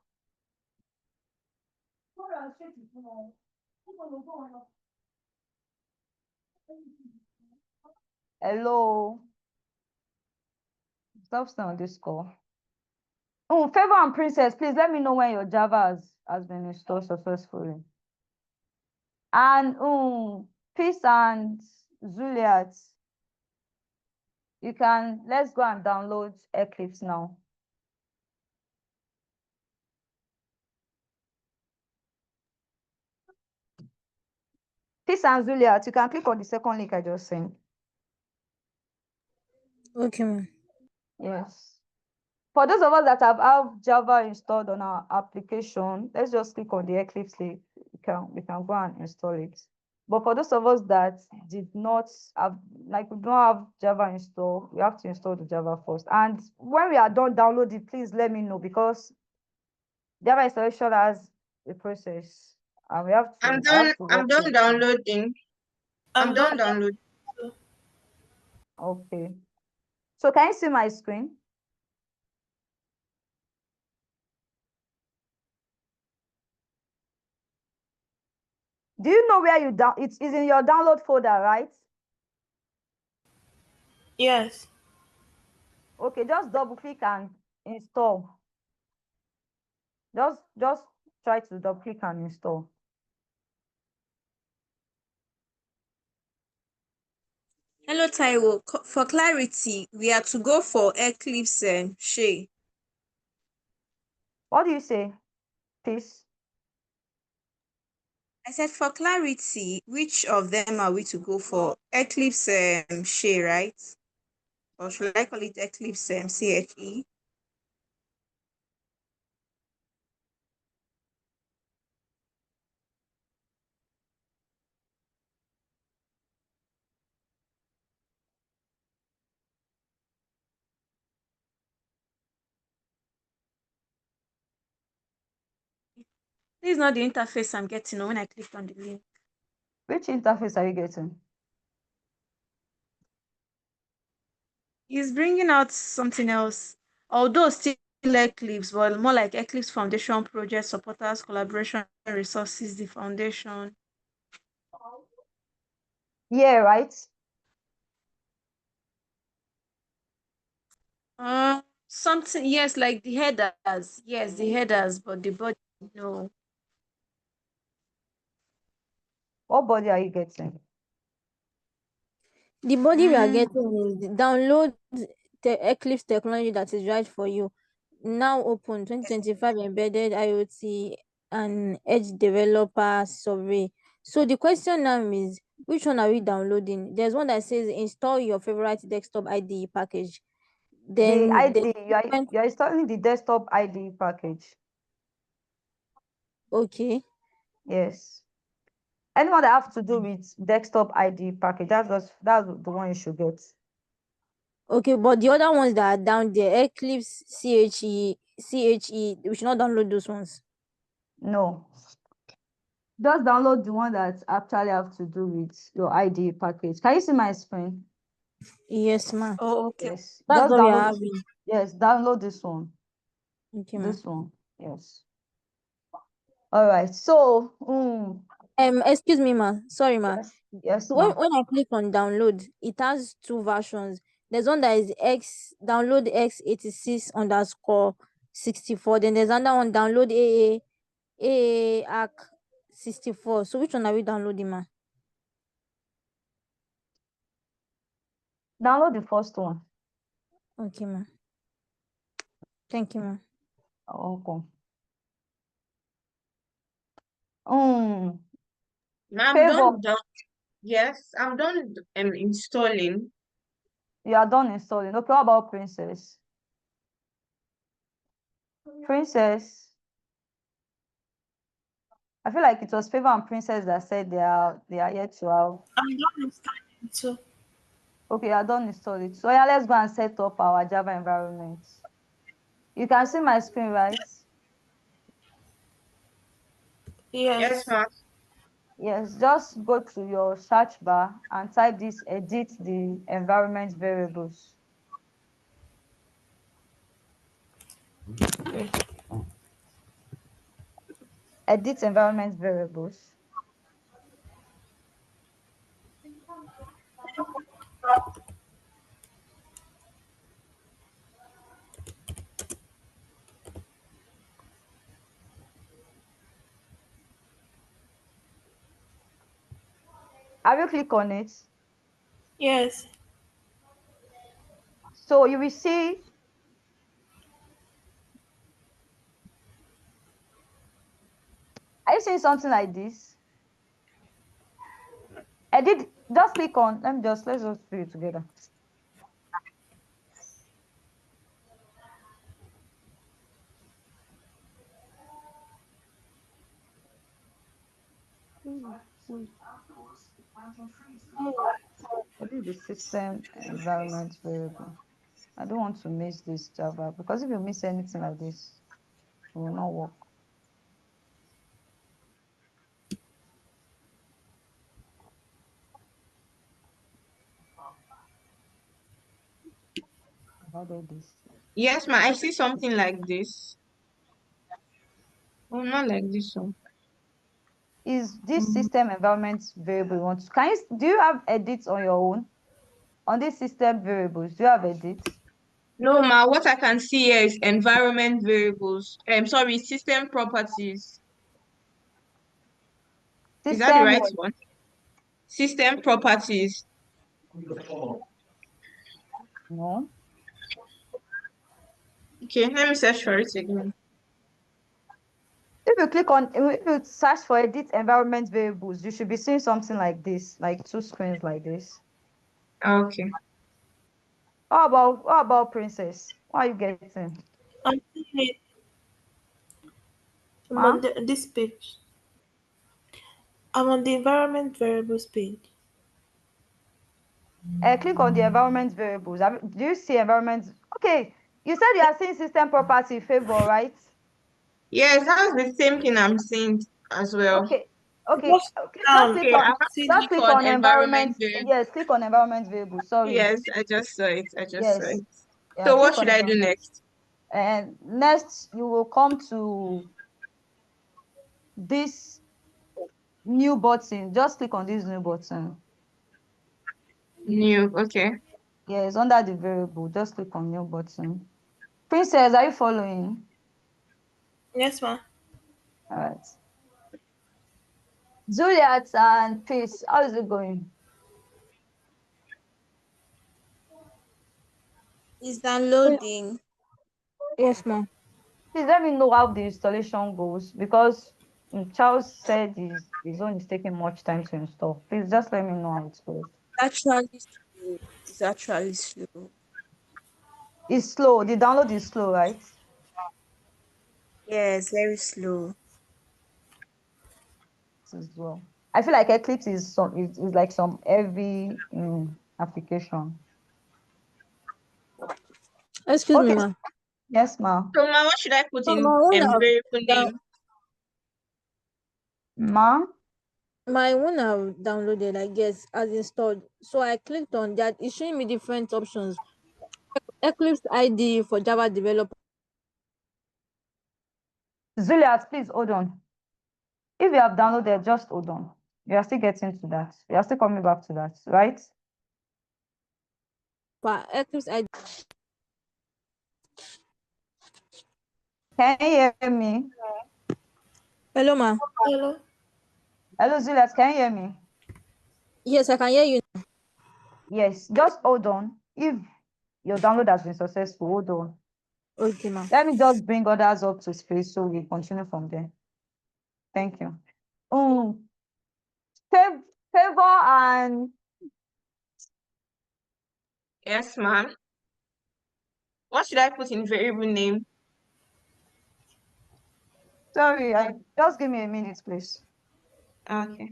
Hello. Stop staying on this call. Oh, Favor and Princess, please let me know when your Java has been installed successfully. And Peace and Juliet, let's go and download Eclipse now. Peace and Juliet, you can click on the second link I just sent. Okay, ma'am. Yes. For those of us that have Java installed on our application, let's just click on the Eclipse link. We can go and install it. But for those of us that did not have, we don't have Java installed, we have to install the Java first. And when we are done downloading, please let me know, because Java installation has a process, and we have to. I'm done downloading. I'm done downloading. Okay. So can you see my screen? Do you know where it is in your download folder, right? Yes. Okay, just double click and install. Just try to double click and install. Hello, Taiwo. For clarity, we are to go for Eclipse and Shay. What do you say, please? I said for clarity, which of them are we to go for? Eclipse Shay, right? Or should I call it Eclipse CHE? This is not the interface I'm getting when I click on the link. Which interface are you getting? It's bringing out something else. Although still Eclipse, but more like Eclipse Foundation Project Supporters Collaboration Resources, the foundation. Yeah, right? Something, yes, like the headers. Yes, the headers, but the body, no. What body are you getting? The body we are Mm. getting is download the Eclipse technology that is right for you. Now open 2025 embedded IoT and Edge developer survey. So the question now is, which one are we downloading? There's one that says install your favorite desktop IDE package. The Then the IDE, you are installing the desktop IDE package. okay. Yes. Anyone that have to do with desktop IDE package, that's the one you should get. Okay, but the other ones that are down there, Eclipse, CHE, we should not download those ones. No. Just download the one that actually have to do with your IDE package. Can you see my screen? Yes, ma'am. Oh, okay. Yes. That's Just what we are download. having. Yes, download this one. Okay, ma'am. This one. Yes. All right. So, Excuse me, ma. Sorry, ma. yes, yes, So ma. when I click on download, it has two versions. There's one that is download x86 underscore 64. Then there's another one, download AA ARC 64. So which one are we downloading, ma? Download the first one. Okay, ma. Thank you, ma. Okay. Now I'm Favor, done. Yes, I'm done installing. you are done installing. Okay, what about Princess? Princess, I feel like it was Favor and Princess that said they are yet to have. I'm done installing too. Okay, you are done installing. So yeah, let's go and set up our Java environment. You can see my screen, right? Yes, Yes. ma'am. Yes, just go to your search bar and type this, edit the environment variables. Edit environment variables. Have you click on it? Yes. So you will see, are you seeing something like this? Edit, just click on, let's just do it together. Edit the system environment variable. I don't want to miss this Java, because if you miss anything like this, it will not work. How do this? Yes, ma'am. I see something like this. Oh, not like this one. Is this system environment variable you want to, do you have edits on your own? On this system variables, do you have edits? No, ma. What I can see here is environment variables. Sorry, system properties. Is that the System right what? one? System properties. No. Okay, let me search for it again. If you search for edit environment variables, you should be seeing something like this, like two screens like this. Okay. What about Princess? What are you getting? I'm seeing it. I'm Huh? on this page. I'm on the environment variables page. Click on the environment variables. Do you see environment? Okay, you said you are seeing system property favor, right? Yes, that's the same thing I'm seeing as well. Okay, okay, Just okay. Just down. click Okay, on I have to just click click on on environment environment. variable. Yes, click on environment variable. Sorry. Yes, I just saw it. I just saw Yes. it. Yeah, So what click on should I do environment. next? And next you will come to this new button. Just click on this new button. New. Okay. Yeah, it's under the variable. Just click on new button. Princess, are you following? Yes, ma. All right. Juliet and Peace, how is it going? It's downloading. Yes, ma'am. Please let me know how the installation goes because Charles said his own is taking much time to install. Please just let me know how it goes. Actually slow. It's actually slow. It's slow. The download is slow, right? Yes, very slow. As well. I feel like Eclipse is like some heavy application. Excuse me, Okay. ma'am. Yes, ma. So now what should I put So in my own have variable down, name? Ma. my own have downloaded, I guess, as installed. So I clicked on that. It's showing me different options. Eclipse ID for Java developer. Juliet, please hold on. If you have downloaded, just hold on. We are still getting to that. We are still coming back to that, right? For Eclipse ID. Can you hear me? Hello, ma. Hello. Hello, Juliet, can you hear me? Yes, I can hear you. Yes, just hold on. If your download has been successful, hold on. Okay, ma'am. Let me just bring others up to space so we continue from there. Thank you. Um, Favor and Yes, ma'am. What should I put in variable name? sorry, I just give me a minute, please. Okay.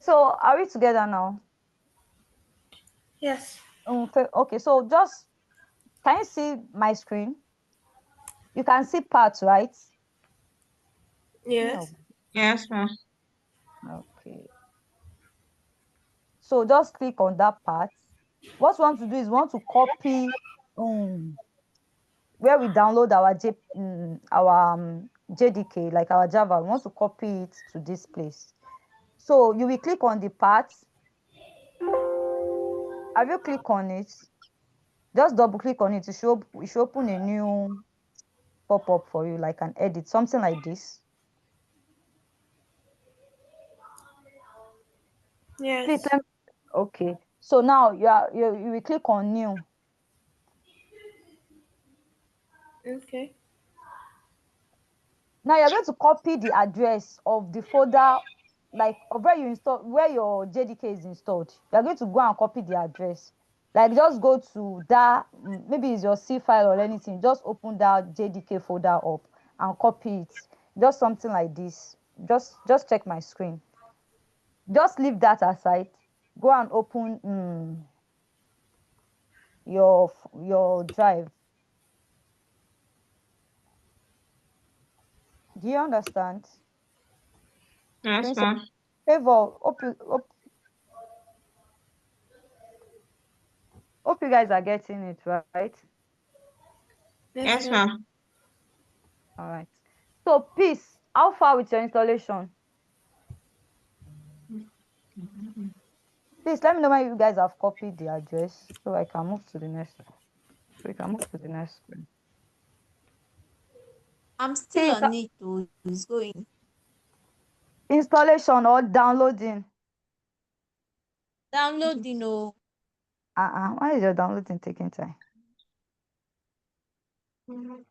So are we together now? Yes. Okay, so just can you see my screen? You can see parts, right? Yes. No. Yes, ma'am. Okay. So just click on that part. What we want to do is we want to copy where we download our JDK, like our Java. We want to copy it to this place. So you will click on the parts. Have you clicked on it? Just double click on it. It should open a new pop-up for you, like an edit, something like this. Please Yes. okay. So now you will click on new. Okay. Now you're going to copy the address of the folder, like of where you install, where your JDK is installed. You're going to go and copy the address. Like just go to that, maybe it's your C file or anything. Just open that JDK folder up and copy it. Just something like this. Just check my screen. Just leave that aside. Go and open your drive. Do you understand? Yes, Princess, ma'am. Favor, hope you guys are getting it right. Yes, Yes, ma'am. ma'am. All right. So, Peace, how far with your installation? Please let me know when you guys have copied the address so I can move to the next. So we can move to the next screen. I'm still Peace, on it too. It's going. installation or downloading? Downloading, oh, Why is your downloading taking time? maybe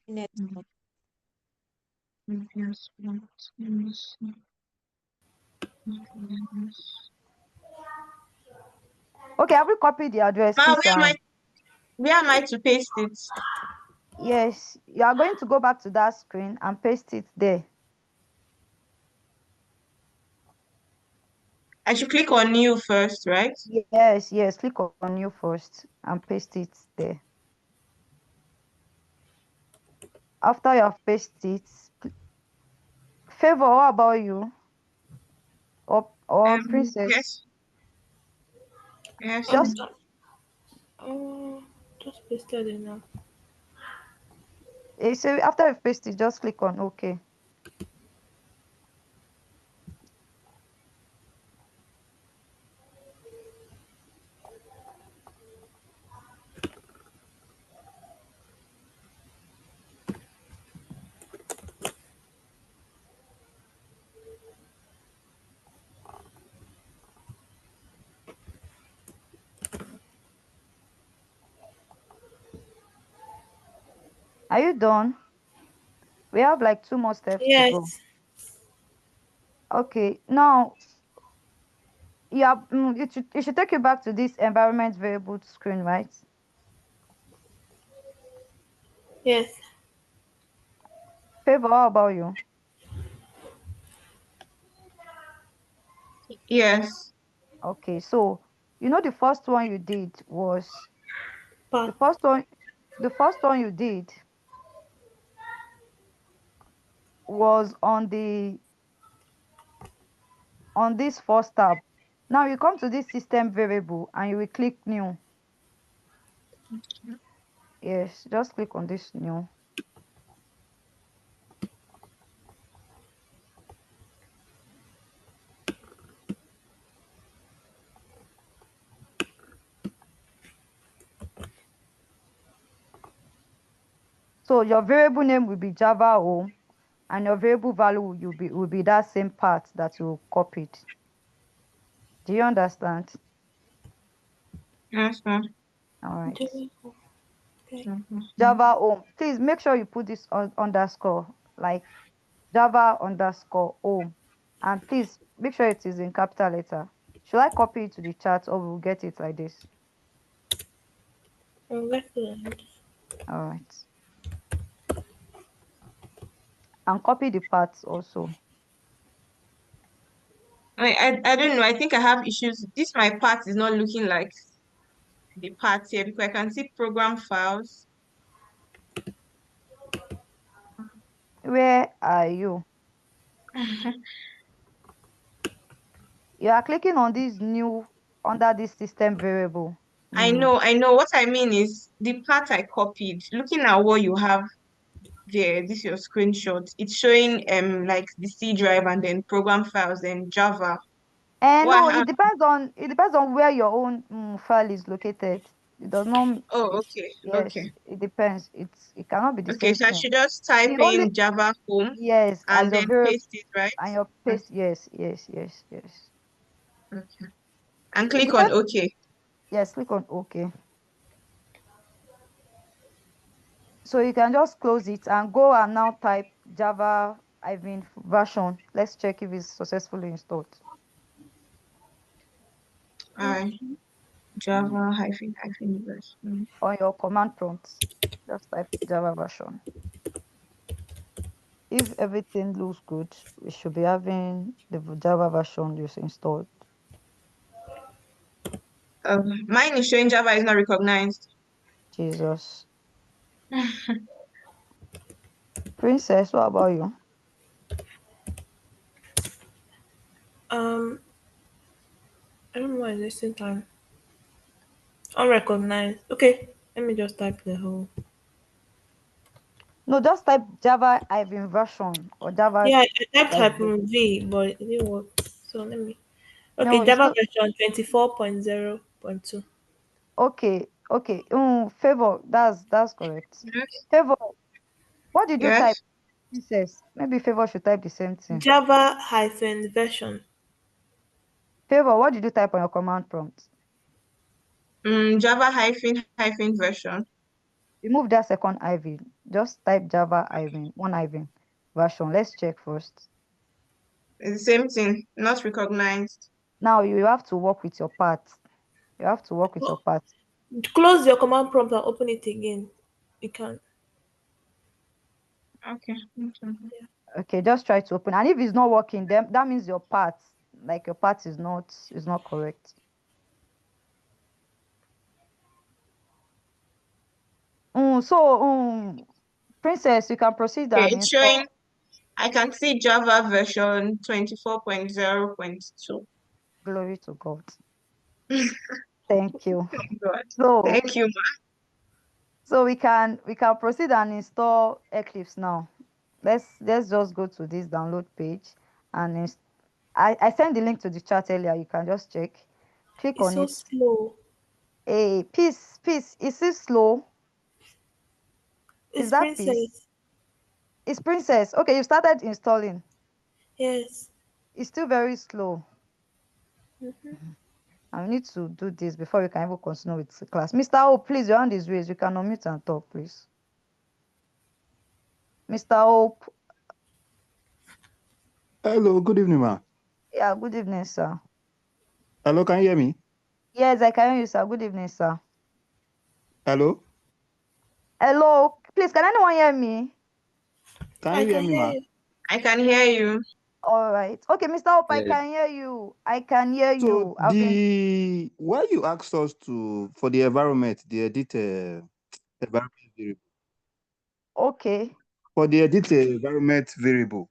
network. Okay, have we copied the address, Ma'am, Peace? And where am I to paste it? yes, you are going to go back to that screen and paste it there. I should click on new first, right? Yes, click on new first and paste it there. After you have pasted it, Favor, what about you? Or or Princess? Yes. Yes. Just Just pasted it now. so after you paste it, just click on OK. Are you done? We have like 2 more steps to go. Yes. Okay, now it should take you back to this environment variable screen, right? Yes. Favor, how about you? Yes. Okay, so the first one you did was the Path. first one the first one you did was on this first tab. Now you come to this system variable and you will click new. Yes, just click on this new. So your variable name will be Java home, and your variable value will be that same part that you copied. Do you understand? Yes, ma'am. All right. Okay. Java home. Please make sure you put this underscore, like Java underscore home. And please make sure it is in capital letter. Should I copy it to the chat or we'll get it like this? Excellent. All right. And copy the parts also. I don't know. I think I have issues. This my part is not looking like the part here because I can see program files. Where are you? You are clicking on this new under this system variable. I New. know. What I mean is the part I copied. Looking at what you have there, this is your screenshot. It's showing like the C drive and then program files and Java. And What no, I have. it depends on where your own file is located. It does not. Oh, okay, Yes, okay, it depends. It cannot be the okay. same So I thing. should just type The only in Java home Yes, as and your then variable paste it, right? and your Okay, paste. Yes. okay. And It click on depends. OK. Yes, click on OK. So you can just close it and go and now type Java version. Let's check if it's successfully installed Java hyphen version. on your command prompt. Just type Java version. If everything looks good, we should be having the Java version just installed. Mine is showing Java is not recognized. Jesus. Princess, what about you? I don't know why this time. Unrecognized. Okay. Let me just type the whole. No, just type Java version or Java Yeah, I typed like hyphen V, but it didn't work. So let me. no, Okay, it's Java still version 24.0.2. okay. Favor, that's correct. Yes. Favor, what did you type, Yes. Princess? Maybe Favor should type the same thing. Java hyphen version. Favor, what did you type on your command prompt? Java hyphen version. Remove that second IV. Just type Java one version. Let's check first. It's the same thing, not recognized. Now you have to work with your path. You have to work with your Oh, path. close your command prompt and open it again. You can. Okay. Okay, just try to open. And if it's not working, then that means your path, like your path is not correct. Princess, you can proceed Okay, and it's showing install. I can see Java version 24.0.2. Glory to God. Thank you. God. So Thank you, we can proceed and install Eclipse now. Let's just go to this download page and I sent the link to the chat earlier. You can just check. Click It's on so it. slow. Hey, peace. Is it slow? Is It's that peace? princess. It's princess. Okay, you started installing. Yes. It's still very slow. Mm-hmm. I need to do this before we can even continue with the class. Mr. O, please, your hand is raised. You can unmute and talk, please. Mr. Hope. Hello, good evening, ma. Yeah, good evening, sir. Hello, can you hear me? Yes, I can hear you, sir. Good evening, sir. Hello, Hello, please, can anyone hear me? can I you hear can me, hear ma? you. I can hear you. All right. Okay, Mr. Hope, I Yeah. can hear you. I can hear So you. I've been why you asked us to for the environment, the edit environment variable okay. for the edit environment variable.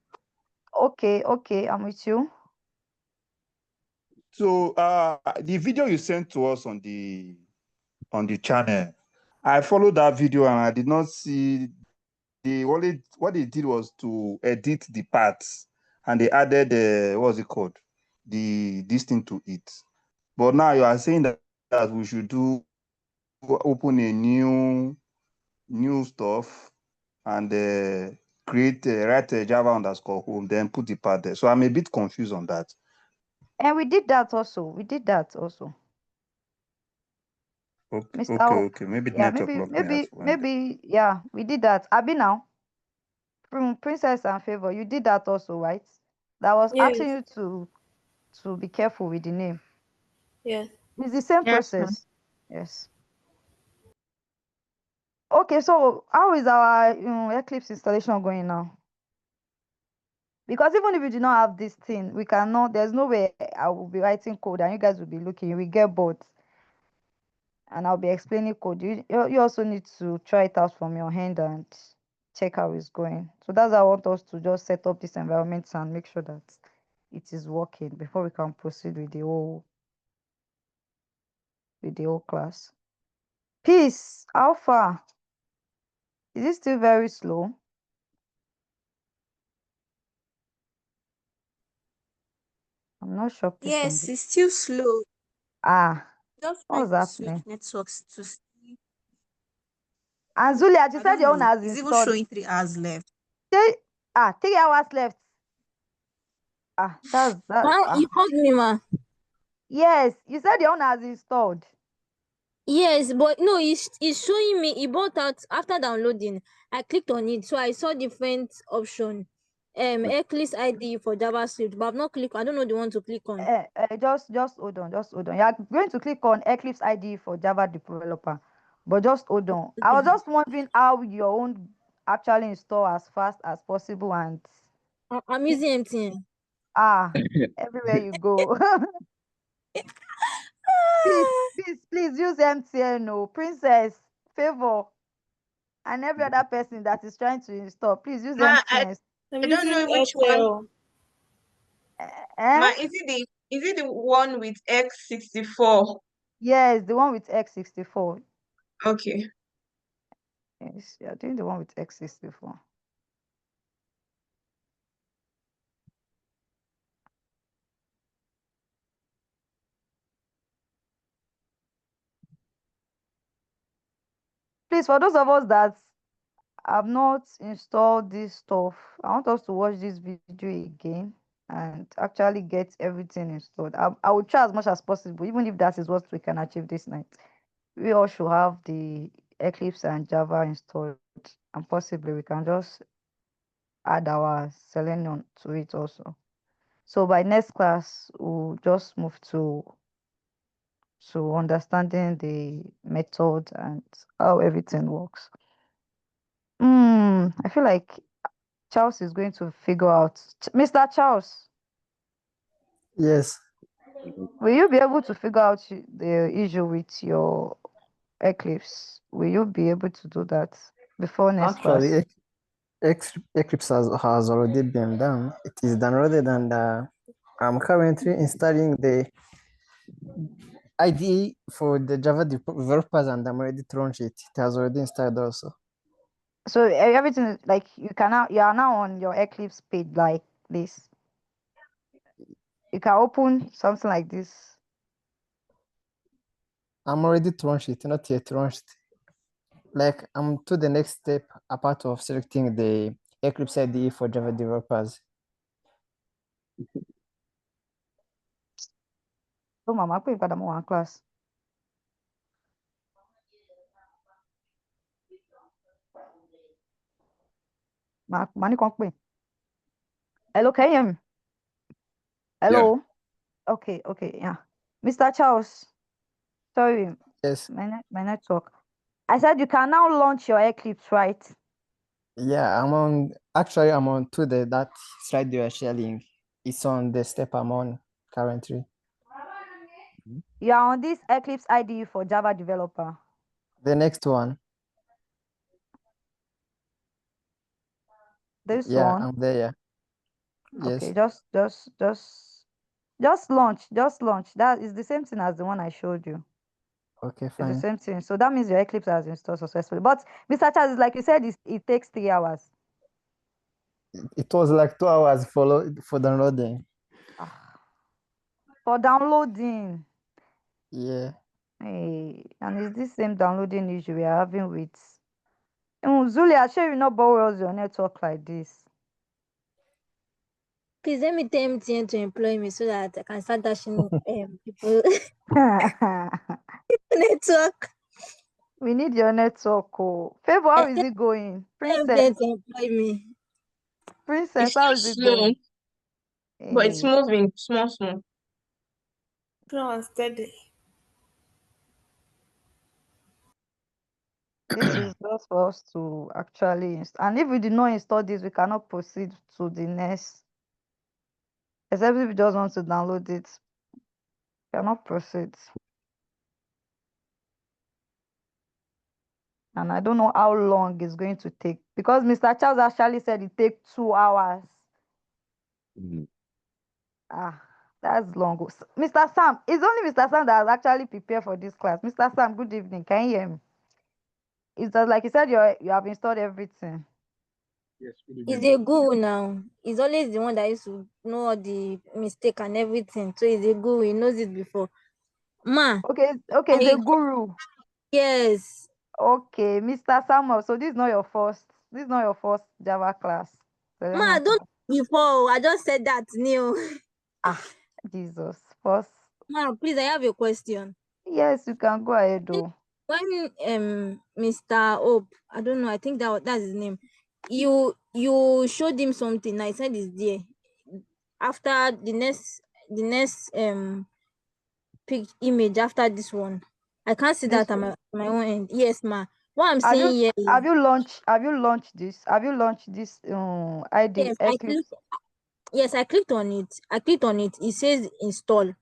Okay, I'm with you. So the video you sent to us on the channel, I followed that video and I did not see the only what they did was to edit the parts and they added what's it called, this thing to it. But now you are saying that we should open a new stuff and create write a Java underscore home, then put the part there. So I'm a bit confused on that. And we did that also. We did that also. Okay, Mr. okay, Hope. okay. Maybe Yeah, network locked me out when yeah, we did that. Abi now, from Princess and Favor, you did that also, right? That was asking Yes. you to be careful with the name. Yes. It's the same Yes, ma'am. process. Yes. Okay, so how is our Eclipse installation going now? Because even if you do not have this thing, we cannot, there's no way I will be writing code and you guys will be looking, we get bored and I'll be explaining code. You also need to try it out from your hand and check how it's going. So that's why I want us to just set up this environment and make sure that it is working before we can proceed with the whole class. Peace, how far? Is it still very slow? I'm not sure, please. Yes, it's still slow. Ah, Just try what's to switch happening? networks to see. And Zulia, you I said don't your own know. has It's even installed. showing 3 hours left. 3 hours left. That's You called me, ma. yes. You said your own has installed. Yes, but no, it's showing me. It bought out after downloading. I clicked on it, so I saw different option. Eclipse ID for JavaScript, but I've not clicked. I don't know the one to click on. Just hold on, just hold on. You are going to click on Eclipse ID for Java developer, but just hold on. I was Okay. just wondering how your own actually install as fast as possible and I'm using MTN. ah everywhere you go. Please use MTN, no Princess, Favor, and every other person that is trying to install. Please use Ma, MTN. I'm I don't using know which one. Airtel. Eh? Ma, is it the one with X64? Yes, the one with X64. Okay. Yes, you're doing the one with X64. Please, for those of us that have not installed this stuff, I want us to watch this video again and actually get everything installed. I will try as much as possible, even if that is what we can achieve this night. We all should have the Eclipse and Java installed, and possibly we can just add our Selenium to it also. So by next class, we'll just move to understanding the method and how everything works. I feel like Charles is going to figure out. Mr. Charles, Yes. will you be able to figure out the issue with your Eclipse? Will you be able to do that before next class? Actually, Eclipse has already been done. It is downloaded and I'm currently installing the IDE for the Java developers, and I'm ready to launch it. It has already installed also. So everything is like you are now on your Eclipse page like this. You can open something like this. I'm ready to launch it, not yet launched. Like I'm to the next step apart of selecting the Eclipse IDE for Java developers. Oh, mama, put it one class. Money can't pay. Hello, can you hear me? Hello. Okay, yeah. Mr. Charles, sorry, Yes. my network. I said you can now launch your Eclipse, right? Yeah, I'm on to that slide you are sharing. It's on the step I'm on currently. You are on this Eclipse IDE for Java developer. The next one. This Yeah, one. I'm there. Yes. Okay, just launch. That is the same thing as the one I showed you. Okay, It's the fine. same thing. So that means your Eclipse has installed successfully. But Mr. Charles, like you said, it takes 3 hours. It was like 2 hours for downloading. For downloading. Yeah. Hey, and it's this same downloading issue we are having with Zulia. Sure, you not borrow us your network like this. Please let me tell MTN to employ me so that I can start dashing people network. We need your network. Oh, Favor, how is it going? MTN Princess, to employ me. Princess, It's how still is it slow, going? but it's Hey, moving small. Slow and steady. this is just for us to actually and if we did not install this, we cannot proceed to the next. Except if we just want to download it, cannot proceed. And I don't know how long it's going to take because Mr. Charles actually said it takes 2 hours. Mhm. That's long. Mr. Sam, it's only Mr. Sam that has actually prepared for this class. Mr. Sam, good evening. Can you hear me? It's just like you said, you have installed everything. Yes, good He's evening. a guru now. He's always the one that used to know all the mistake and everything. So he's a guru. He knows it before. Ma, Okay, it's a I guru. yes. Okay, Mr. Samuel. So this is not your first Java class. Ma, Selenium don't class. before. I just said that new. Ah, Jesus. First. Ma, please, I have a question. Yes, you can go ahead though. When Mr. Hope, I don't know, I think that's his name. You showed him something. I said it's there. After the next pic image after this one. I can't see This that on my own end. Yes, ma. What I'm have you saying here is have you launched this? Have you launched this ID yes, Eclipse? I clicked on it. It says install.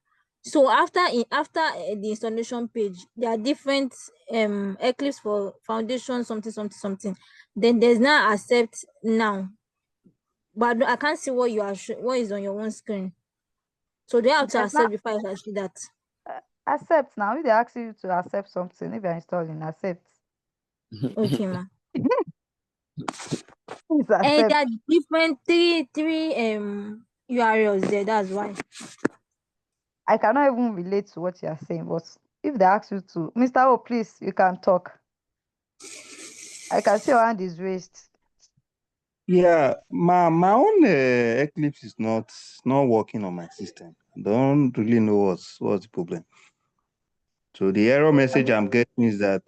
So after the installation page, there are different Eclipse for foundation something. Then there's now accept now. But I can't see what what is on your own screen. So do you have to There's not accept before I can see that? accept now. If they ask you to accept something, if you're installing, accept. Okay, ma. Please And accept. there are different three URLs there. That's why. I cannot even relate to what you are saying, but if they ask you to, Mr. O, please, you can talk. I can see your hand is raised. Yeah, my own Eclipse is not working on my system. Don't really know what's the problem. So the error message I'm getting is that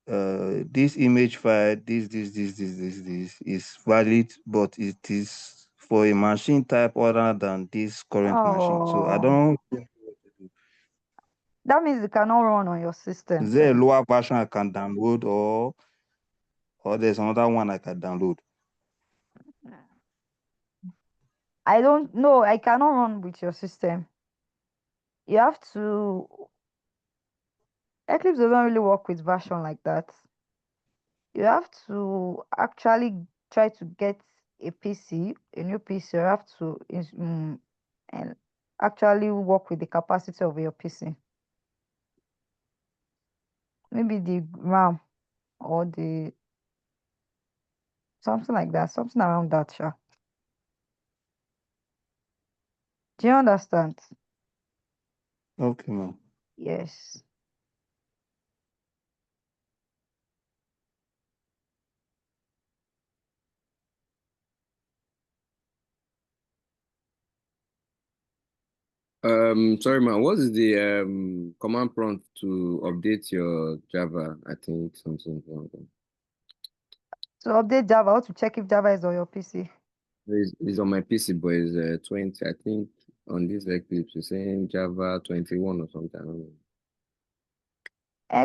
this image file, this is valid, but it is for a machine type other than this current machine. So I Oh, don't. that means it cannot run on your system. Is there a lower version I can download, or there's another one I can download? I don't know. I cannot run with your system. You have to. Eclipse doesn't really work with version like that. You have to actually try to get a PC, a new PC, you have to and actually work with the capacity of your PC. Maybe the RAM or the something like that, something around that, sure. Do you understand? Okay, ma'am. Yes. Sorry, man. What is the command prompt to update your Java? I think something. To update Java, how to check if Java is on your PC. It's on my PC, but it's 20. I think on this Eclipse, it's saying Java 21 or something. I don't know.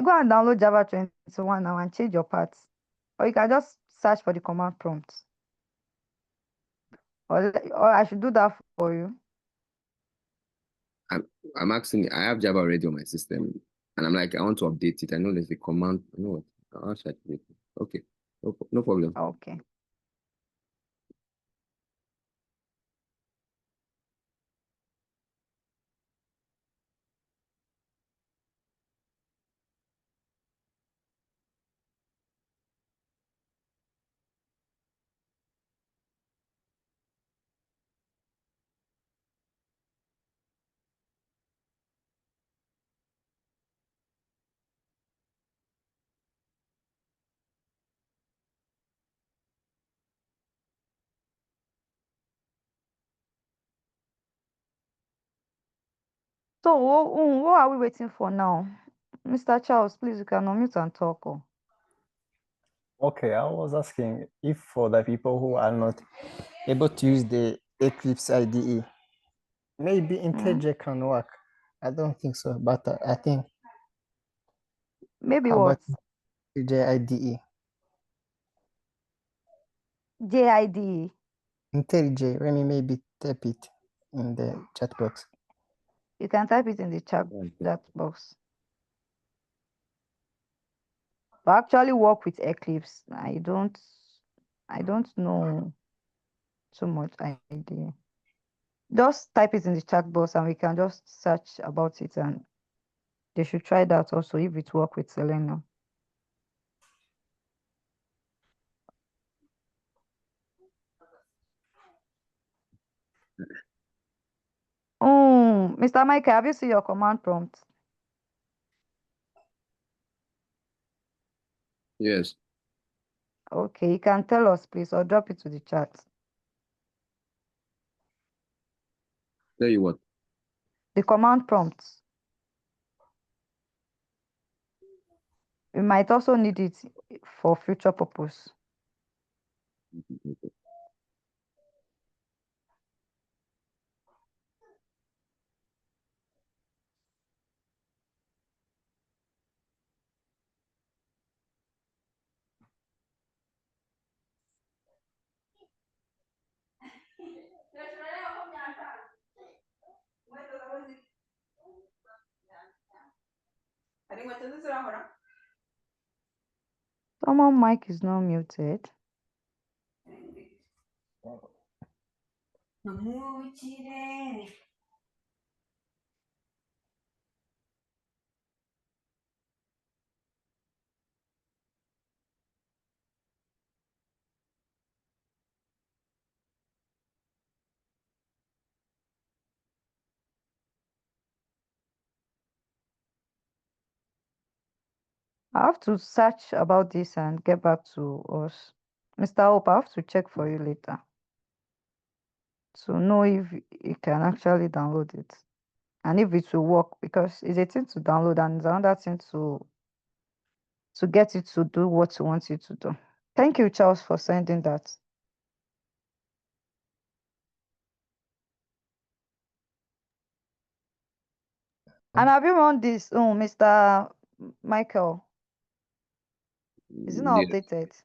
Go and download Java 21 now and change your paths. Or you can just search for the command prompt. Or I should do that for you. I'm asking. I have Java already on my system, and I'm like, I want to update it. I know there's a command. You know what? I'll check it. Okay, no problem. Okay. So what are we waiting for now? Mr. Charles, please, you can unmute and talk. Oh. Okay, I was asking if for the people who are not able to use the Eclipse IDE, maybe IntelliJ can work. I don't think so, but I think Maybe how what? about IntelliJ IDE? JID. IntelliJ, let me maybe type it in the chat box. You can type it in the chat box. But actually work with Eclipse. I don't know too much idea. Just type it in the chat box and we can just search about it, and they should try that also if it work with Selenium. Oh, Mr. Michael, have you seen your command prompt? Yes. Okay, you can tell us, please, or drop it to the chat. Tell you what. The command prompts. We might also need it for future purpose. Someone mic is not muted. I have to search about this and get back to us. Mr. Hope, I have to check for you later to know if you can actually download it and if it will work, because it's a thing to download and it's another thing to get it to do what you want it to do. Thank you, Charles, for sending that. And have you run this, Mr. Michael? Is it not Yes. updated?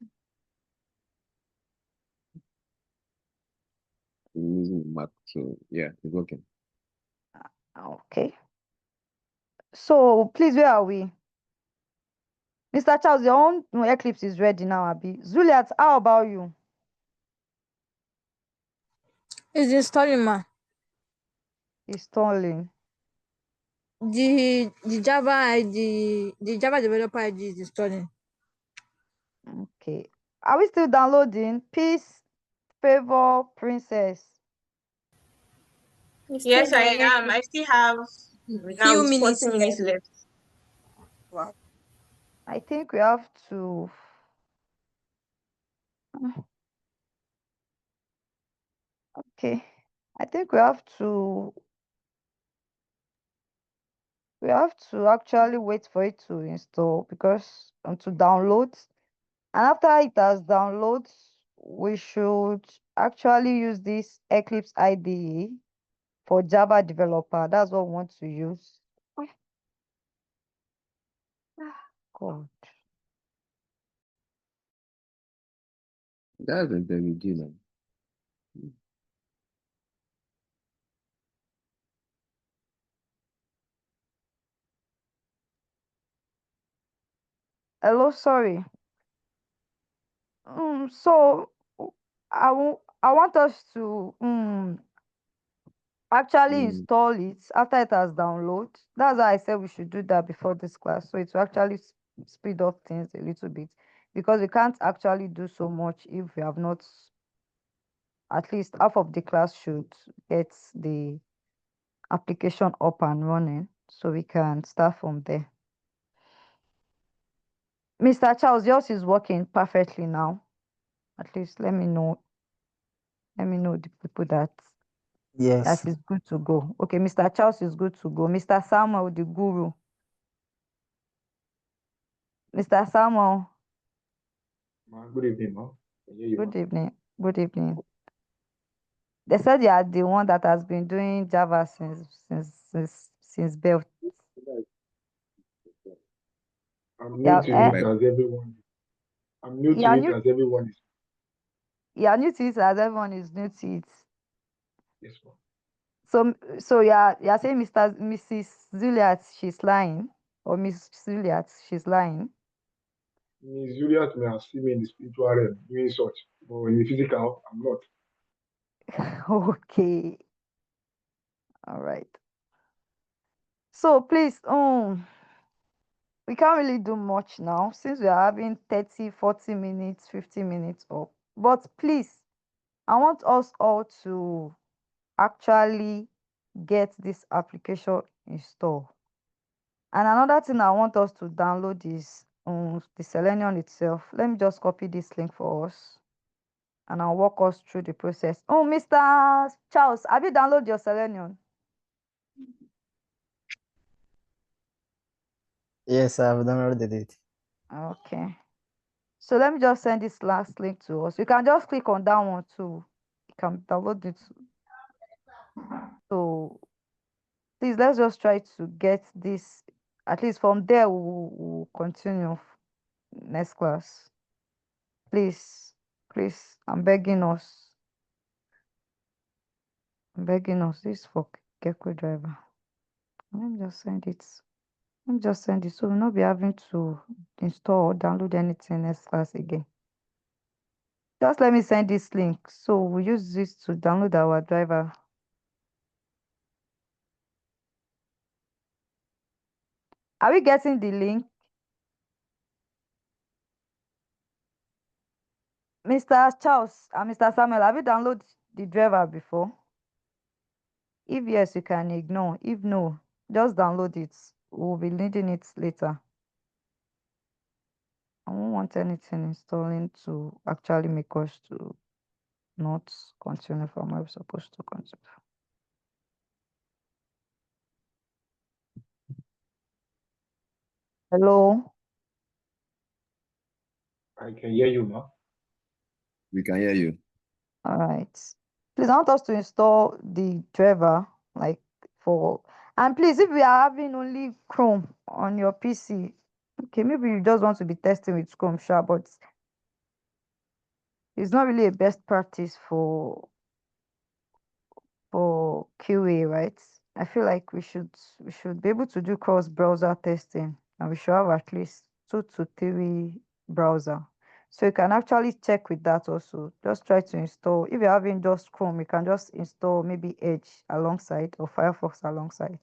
I'm using the Mac, so yeah, it's working. Okay. So please, where are we? Mr. Charles, your own Eclipse is ready now, Abi. Juliet, how about you? It's installing, ma. Installing. The Java ID, the Java developer ID is installing. Okay. Are we still downloading? Peace, Favor, Princess. It's Yes, still I am. downloading. I still have now Few it's minutes 40 minutes left. left. Wow. I think we have to. Okay. I think we have to actually wait for it to install because to download. And after it has downloaded, we should actually use this Eclipse IDE for Java developer. That's what we want to use. God. That's intermediate now. Hello, sorry. So I want us to actually Mm. install it after it has downloaded. That's why I said we should do that before this class. So it will actually speed up things a little bit because we can't actually do so much if we have not, at least half of the class should get the application up and running so we can start from there. Mr. Charles, yours is working perfectly now. At least let me know. Let me know the people that Yes. is good to go. Okay, Mr. Charles is good to go. Mr. Samuel, the guru. Mr. Samuel, Good evening, ma. Can hear you, ma. good evening. Good evening. They said you are the one that has been doing Java since birth. I'm new Yeah, to eh? it as everyone. I'm new to Yeah, it new. as everyone is. Yeah, new to it as everyone is new to it. Yes, ma. So you're saying Mrs. Juliet, she's lying, or Miss Juliet, she's lying. Miss Juliet may have seen me in the spiritual realm doing such, but in the physical, I'm not. Okay, all right. So please, we can't really do much now since we are having 30, 40 minutes, 50 minutes up. But please, I want us all to actually get this application installed. And another thing I want us to download is the Selenium itself. Let me just copy this link for us and I'll walk us through the process. Oh, Mr. Charles, have you downloaded your Selenium? Yes, I've downloaded it. Okay. So let me just send this last link to us. You can just click on that one too. You can download it. So please let's just try to get this. At least from there we'll continue next class. Please, please, I'm begging us. I'm begging us. This for Gecko driver. Let me just send it. Let me just send it. So we'll not be having to install or download anything next class again. Just let me send this link. So we use this to download our driver. Are we getting the link? Mr. Charles and Mr. Samuel, have you downloaded the driver before? If yes, you can ignore. If no, just download it. We'll be needing it later. I won't want anything installing to actually make us to not continue from where we're supposed to continue. Hello? I can hear you, ma. We can hear you. All right. Please, I want us to install the driver, like and please, if we are having only Chrome on your PC, okay, maybe you just want to be testing with Chrome, sure, but it's not really a best practice for QA, right? I feel like we should be able to do cross browser testing, and we should have at least 2 to 3 browser. So you can actually check with that also. Just try to install. If you're having just Chrome, you can just install maybe Edge alongside or Firefox alongside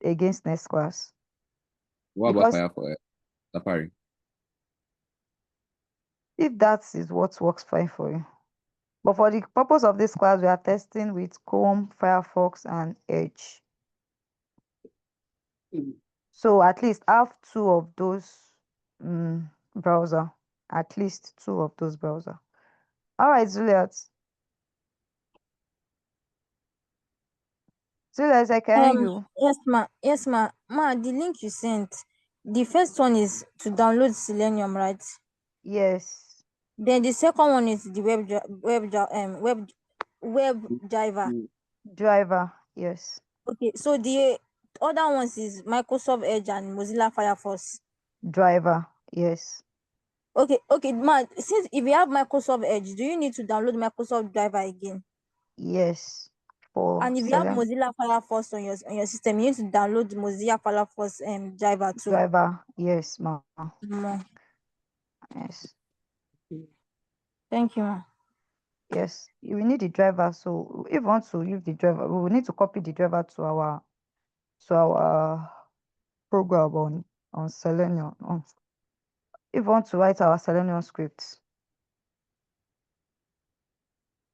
against next class. What about Because Firefox? Safari? if that is what works fine for you. But for the purpose of this class, we are testing with Chrome, Firefox, and Edge. So at least have two of those browser. At least two of those browser. All right, Juliet. Juliet, I can hear you. Yes, ma. Yes, ma. Ma, the link you sent, the first one is to download Selenium, right? Yes. Then the second one is the web driver. Driver, yes. Okay, so the other ones is Microsoft Edge and Mozilla Firefox. Driver, yes. Okay, ma. Since if you have Microsoft Edge, do you need to download Microsoft Driver again? Yes. For And if you have Selenium. Mozilla Firefox on your system, you need to download the Mozilla Firefox driver too. Driver, yes, ma. Ma. Yes. Thank you, ma. Yes. We need the driver. So if we want to use the driver, we will need to copy the driver to our program on Selenium. If we want to write our Selenium scripts.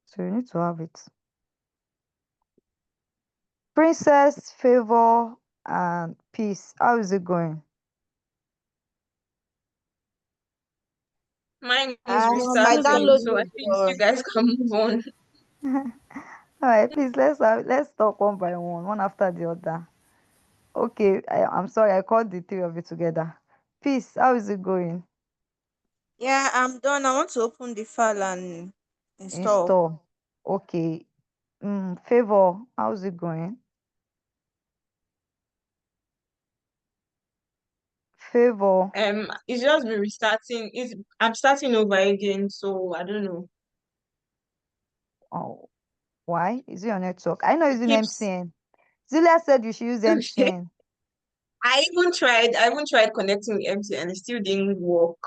So you need to have it. Princess, Favor, and Peace. How is it going? Mine is My restarting, download so I is think you done. guys can move on. All right, please let's talk one by one after the other. Okay, I'm sorry, I called the three of you together. Peace, how is it going? Yeah, I'm done. I want to open the file and install. Install. Okay. Favor, how's it going? Favor. It's just me restarting. I'm starting over again, so I don't know. Oh, why? Is it your network? I know It using keeps MTN. Zulia said you should use okay. MTN. I even tried connecting with MTN and it still didn't work.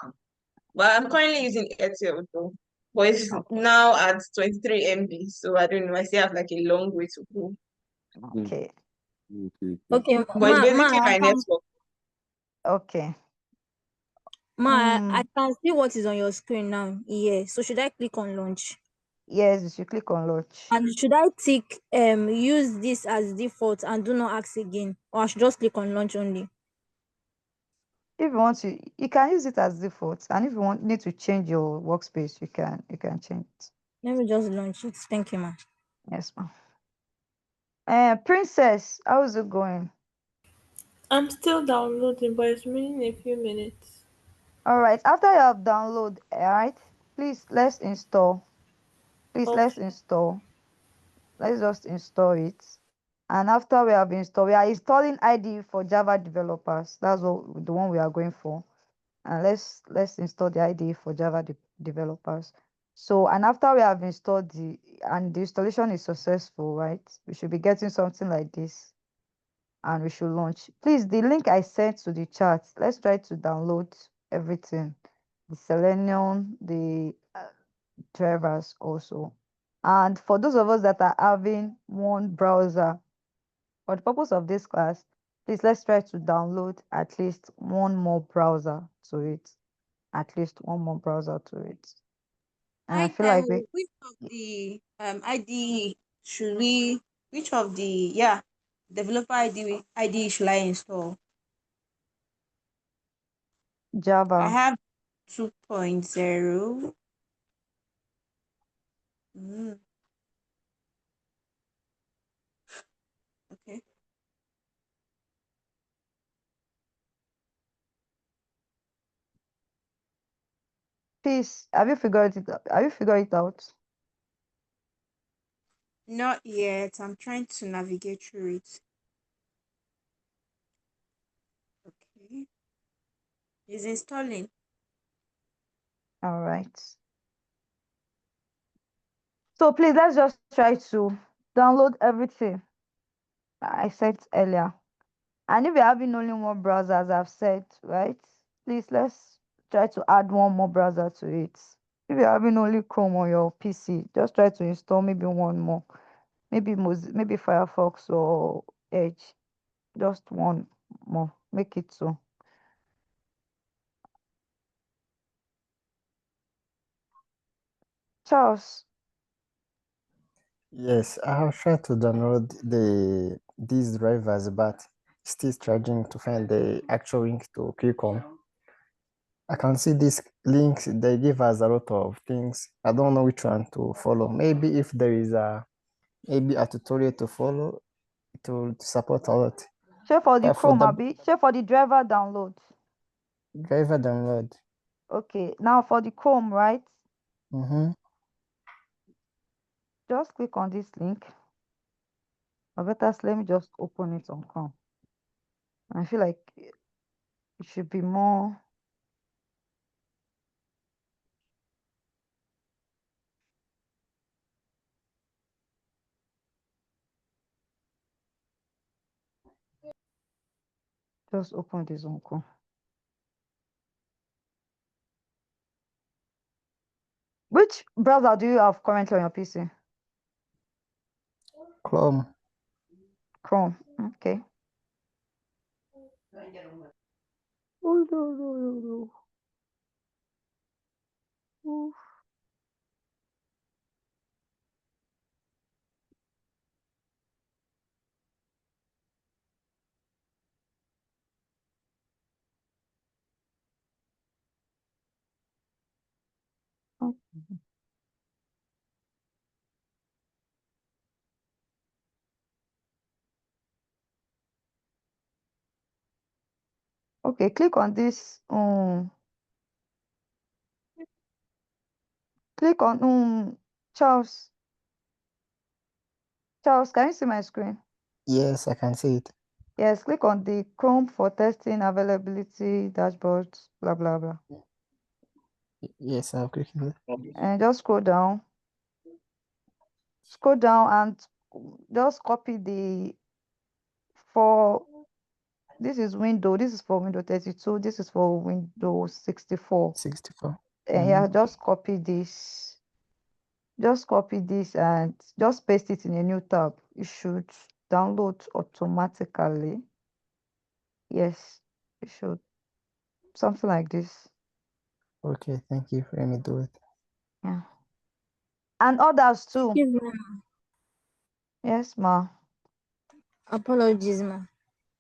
But I'm currently using Airtel though. But it's Okay. now at 23 MB, so I don't know. I still have like a long way to go. Okay. Okay, But it's basically I my can network. Okay. I can see what is on your screen now. Yeah. So should I click on launch? Yes, you should click on launch. And should I tick use this as default and do not ask again? Or I should just click on launch only? If you want to, you can use it as default. And if you need to change your workspace, you can change it. Let me just launch it. Thank you, ma. Yes, ma'am. Princess, how is it going? I'm still downloading, but it's been a few minutes. All right. After you have downloaded, all right, please let's install. Please let's Okay. install. Let's just install it. And after we have installed, we are installing IDE for Java developers. That's what the one we are going for. And let's install the IDE for Java developers. So, and after we have installed and the installation is successful, right? We should be getting something like this, and we should launch. Please, the link I sent to the chat. Let's try to download everything, the Selenium, the drivers also. And for those of us that are having one browser, for the purpose of this class, please let's try to download at least one more browser to it. At least one more browser to it. And I feel like we Which of the ID should we? Which of the developer ID should I install? I Java. have 2.0. Mm, okay. Please, have you figured it out? Have you figured it out? Not yet. I'm trying to navigate through it. Okay. It's installing. All right. So please let's just try to download everything I said earlier. And if you're having only one browser, as I've said, right? Please let's try to add one more browser to it. If you're having only Chrome on your PC, just try to install maybe one more. Maybe maybe Firefox or Edge. Just one more. Make it so. Charles. Yes, I have tried to download these drivers, but still struggling to find the actual link to click on. I can see these links, they give us a lot of things. I don't know which one to follow. Maybe if there is maybe a tutorial to follow, it will support a lot. Share for the But for Chrome, the Abi. Share for the driver download. driver download, Okay, now for the Chrome, right? Just click on this link. Or better, let me just open it on Chrome. I feel like it should be more. Just open this on Chrome. Which browser do you have currently on your PC? Chrome. Chrome. Okay. Oh, no. Oof. Oh. Okay, click on this. Click on Charles. Charles, can you see my screen? Yes, I can see it. Yes, click on the Chrome for testing availability dashboards, blah blah blah. Yes, I'll click it. And just scroll down. Scroll down and just copy this is Windows, this is for Windows 32, this is for Windows 64. 64. And yeah, just copy this. Just copy this and just paste it in a new tab. It should download automatically. Yes, it should. Something like this. Okay, thank you. Let me do it. Yeah. And others too. Excuse me. Yes, ma. Apologies, ma.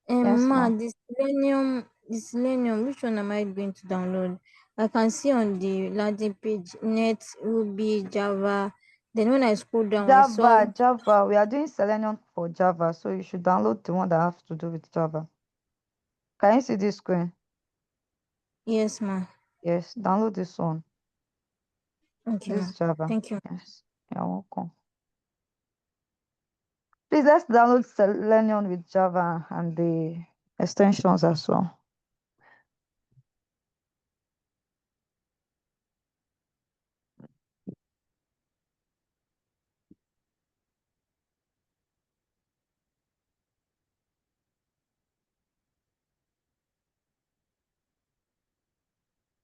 Yes, Ma, ma. the Selenium, which one am I going to download? I can see on the landing page, Net, Ruby, Java. Then when I scroll down, I saw Java. We are doing Selenium for Java, so you should download the one that has to do with Java. Can you see this screen? yes, ma. Yes, download this one. Okay, ma. This Java. Thank you. Yes, you're welcome. Please let's download Selenium with Java and the extensions as well.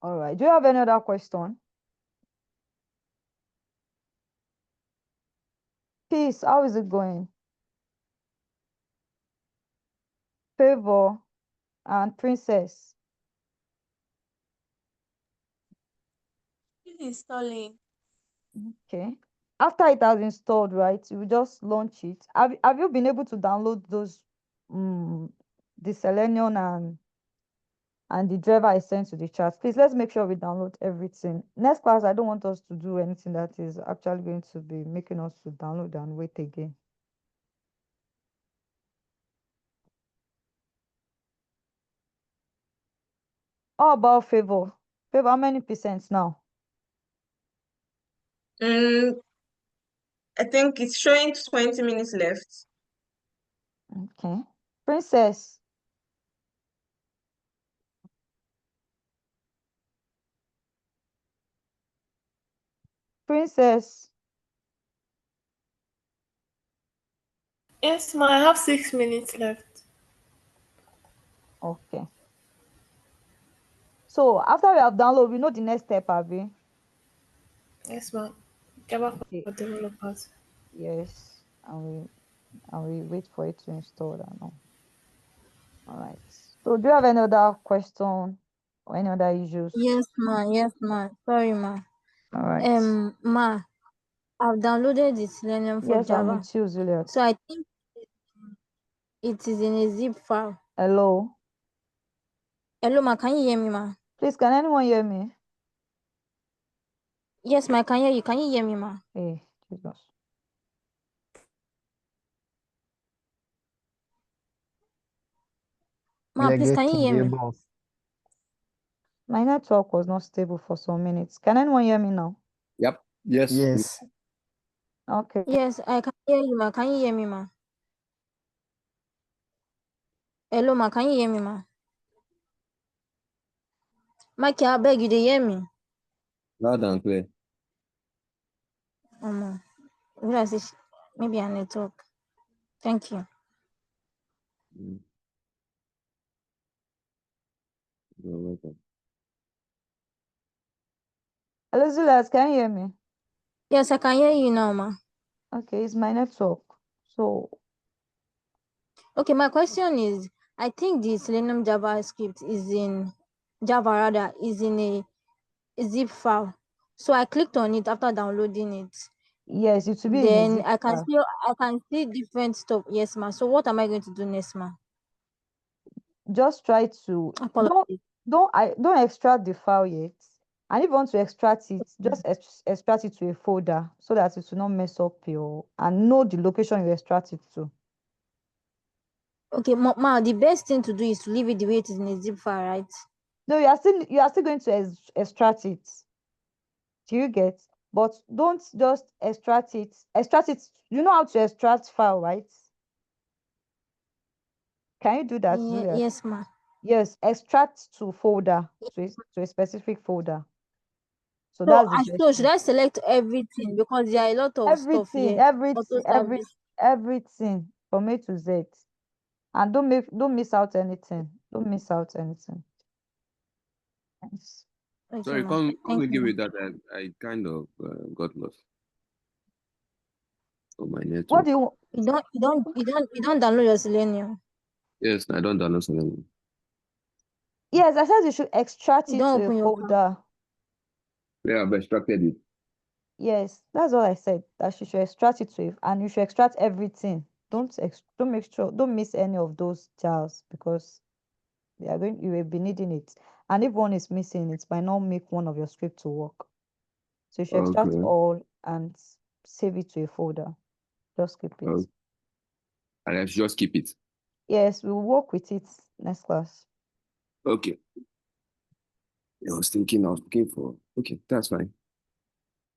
All right. Do you have any other question? Peace, how is it going? Favor and Princess. Installing. Okay. After it has installed, right, you just launch it. Have you been able to download those the Selenium and the driver I sent to the chat? Please let's make sure we download everything. Next class, I don't want us to do anything that is actually going to be making us to download and wait again. How about Favor? Favor, how many percent now? I think it's showing 20 minutes left. Okay. Princess. Princess. Yes, ma, I have 6 minutes left. Okay. So after we have downloaded, we know the next step, Abby. Yes, ma'am. Java Okay. for developers. Yes, and we wait for it to install that now. All right. So do you have any other question or any other issues? Yes, ma. Yes, ma. Sorry, ma. All right. Ma, I've downloaded the Selenium for Yes, I'm Java. with you, Juliet. So I think it is in a zip file. Hello. Hello, ma. Can you hear me, ma? Please, can anyone hear me? Yes, ma. I can hear you. Can you hear me, ma? Hey, Jesus. We Ma, are please, can you getting hear you me? both. My network was not stable for some minutes. Can anyone hear me now? Yep. Yes. Yes. Okay. Yes, I can hear you, ma. Can you hear me, ma? Hello, ma. Can you hear me, ma? Mike, I beg you to hear me. Loud and clear. Would I say maybe a network? Thank you. Mm. You're welcome. Hello, Juliet, can you hear me? Yes, I can hear you now, ma. Okay, it's my network. So, Okay, my question is, I think the Selenium JavaScript is in Java rather is in a zip file. So I clicked on it after downloading it. yes, it will be in a Then zip I can file. see different stuff. Yes, ma. So what am I going to do next, ma? Just try to Apologies. don't extract the file yet. And if you want to extract it, just extract it to a folder so that it will not mess up your and know the location you extract it to. Okay, ma, the best thing to do is to leave it the way it is in a zip file, right? No, you are still going to extract it. Do you get? But don't just extract it. Extract it. You know how to extract file, right? Can you do that, Juliet? Yes, ma. Yes, extract to folder to a specific folder. So So, that's the best should thing. I select everything because there are a lot of stuff Everything, here? Auto service. everything from A to Z. And don't miss out anything. Don't miss out anything. Yes. Okay, Sorry, ma. come Thank again you. with that. I kind of got lost on my What network. do you You don't download your Selenium. Yes, I don't download Selenium. Yes, I said you should extract You it don't to a open your file. folder. Yeah, I've extracted it. Yes, that's what I said. That you should extract it to and you should extract everything. Don't miss any of those files because you will be needing it. And if one is missing, it might not make one of your script to work. So you should extract Okay. all and save it to a folder. Just keep it. Okay. And I should just keep it. Yes, we'll work with it next class. Okay. I was looking for. Okay, that's fine.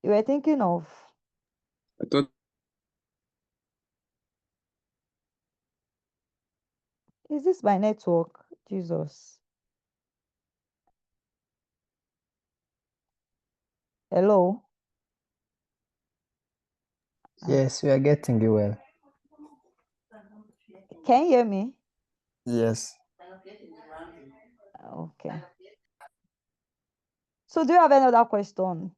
You were thinking of. I thought. Is this my network? Jesus. Hello? Yes, we are getting you well. Can you hear me? Yes. Okay. So do you have any other question?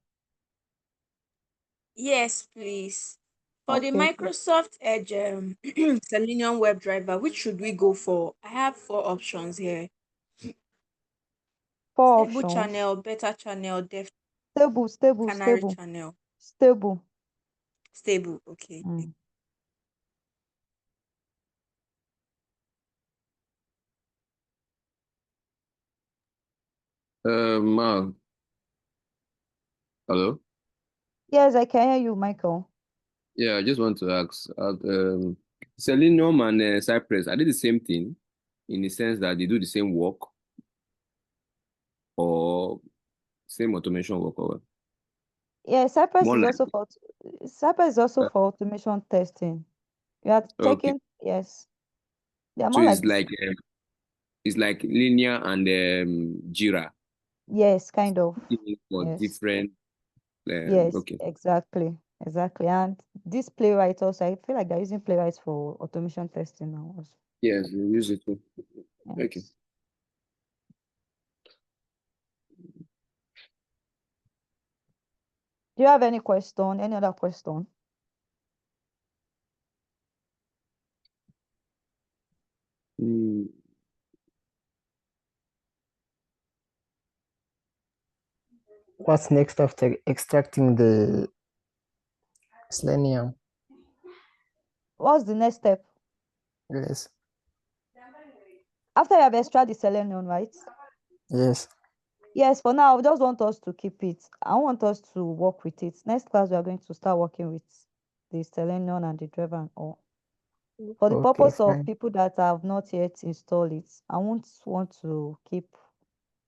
Yes, please. For the Okay. Microsoft Edge Selenium WebDriver, which should we go for? I have four options here. Four Stable options. channel, beta channel, dev canary Stable. channel. Stable. Stable, okay. Mm. Hello? Yes, I can hear you, Michael. Yeah, I just want to ask, Selenium and Cypress, are they the same thing in the sense that they do the same work or same automation work? Or Yeah, Cypress more is like, also for automation testing. You are okay. checking, yes. They are So more like this. it's like Linear and Jira. Yes, kind of. For Yes. different, Yes, okay. exactly. Exactly. And this playwright also, I feel like they're using playwright for automation testing now also. Yes, we use it too. Okay. Yes. Do you have any question? Any other question? Mm, What's next after extracting the selenium? What's the next step? Yes. After you have extracted the selenium, right? Yes. Yes, for now, I just want us to keep it. I want us to work with it. Next class, we are going to start working with the Selenium and the driver and all. For the Okay, purpose of fine. people that have not yet installed it, I won't want to keep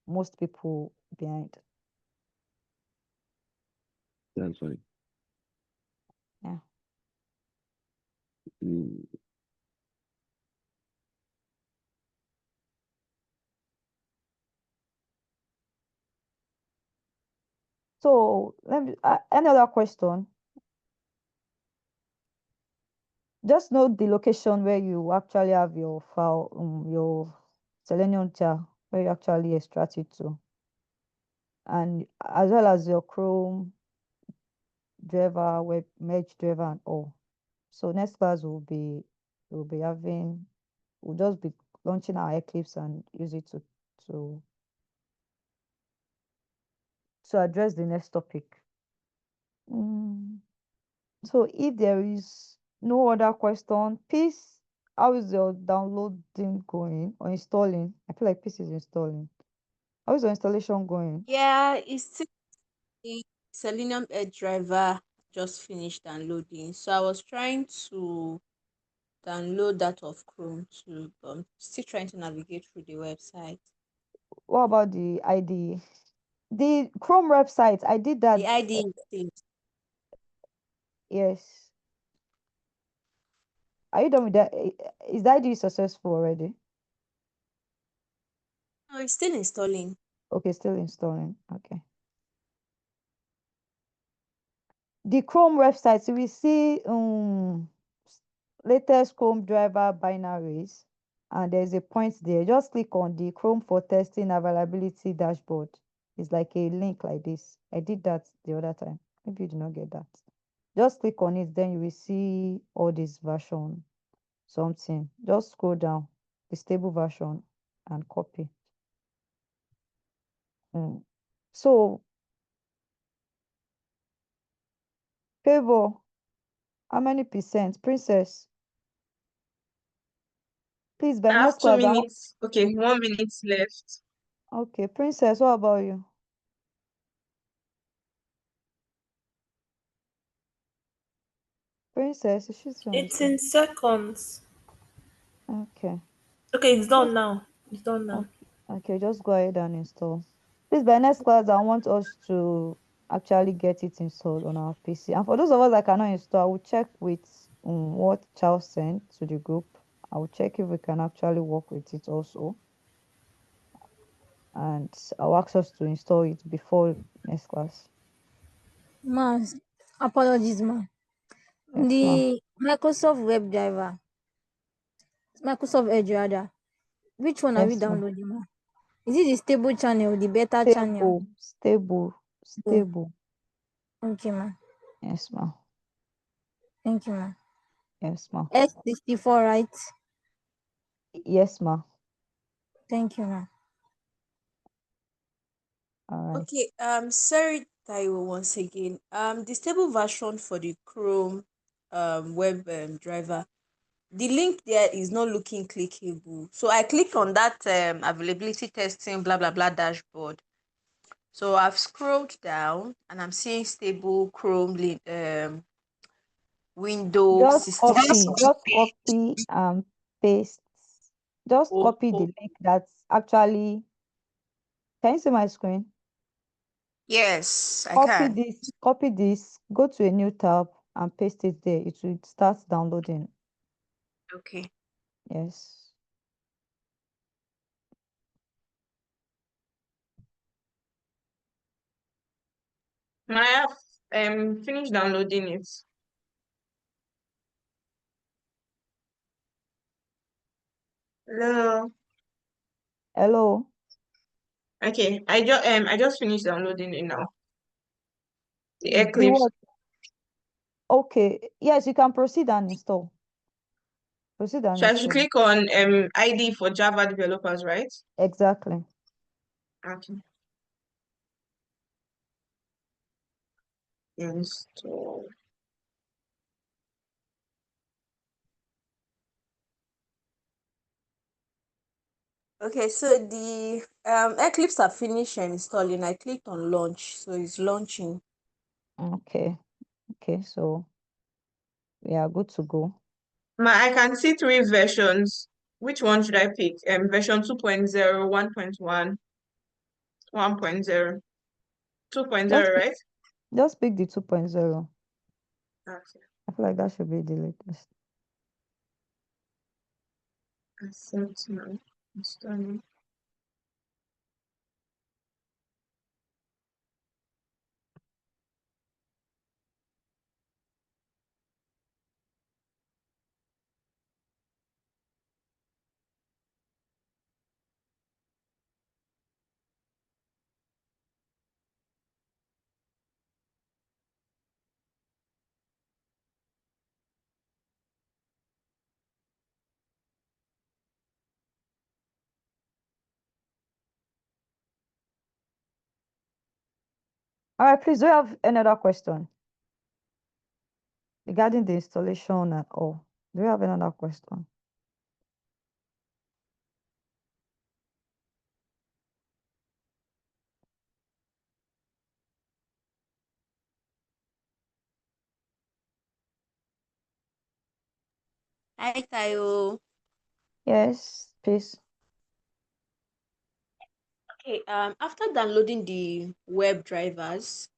most people behind. that's fine. Yeah. Mm, So let me any other question? Just note the location where you actually have your file, your Selenium jar, where you actually extract it to, and as well as your Chrome driver, web merge driver, and all. So next class we'll just be launching our Eclipse and use it to to address the next topic. So if there is no other question, please, how is your downloading going or installing? I feel like PC is installing. How is your installation going? Yeah, it's still the Selenium Edge driver just finished downloading. So I was trying to download that of Chrome too, but I'm still trying to navigate through the website. What about the IDE? The Chrome website, I did that. The ID is still. Yes. Are you done with that? Is the IDE successful already? No, it's still installing. Okay, still installing. Okay. The Chrome website, you will see latest Chrome driver binaries, and there's a point there. Just click on the Chrome for testing availability dashboard. It's like a link like this. I did that the other time. Maybe you did not get that. Just click on it, then you will see all this version something. Just scroll down the stable version and copy. So, Favor, how many percent? Princess, please, by I have next two class, minutes. Okay, 1 minute left. okay, Princess, what about you? Princess, is she still on the It's call? in seconds. Okay. Okay, it's done Just now. It's done now. okay, just go ahead and install. Please, by next class, I want us to actually get it installed on our PC. And for those of us that cannot install, I will check with what Charles sent to the group. I will check if we can actually work with it also. And I'll ask us to install it before next class. Ma, apologies, ma. Yes, ma'am. The Microsoft web driver, Microsoft Edge rather. Which one are we Yes, ma'am. downloading, ma? Is it the stable channel, the beta channel? Stable, Oh, stable. okay, ma. Yes, ma'am. Thank you, ma. Yes, ma'am. S64, right? Yes, ma'am. Thank you, ma. All right. Okay, sorry Taiwo once again. The stable version for the Chrome web driver, the link there is not looking clickable. So I click on that availability testing blah blah blah dashboard. So I've scrolled down and I'm seeing stable Chrome link Windows Just 64. copy and paste. Just Oh, copy the link that's actually. Can you see my screen? yes, I can. Copy this, go to a new tab and paste it there. It will start downloading. Okay. Yes. I have finished downloading it. Hello. Hello. Okay, I just finished downloading it now. The The Eclipse. what? Okay. Yes, you can proceed and install. Proceed and So I should install. click on ID for Java developers, right? Exactly. Okay. Install. Okay, so the Eclipse are finished installing. I clicked on launch, so it's launching. Okay. Okay. So we are good to go. I can see 3 versions. Which one should I pick? Version 2.0, 1.1, 1.0. 2.0, Just right? just pick the 2.0. Okay. I feel like that should be the latest. Accept now. Installing. All right, please, do you have another question regarding the installation and all? Do you have another question? Hi, Tayo. Yes, please. Okay, after downloading the web drivers,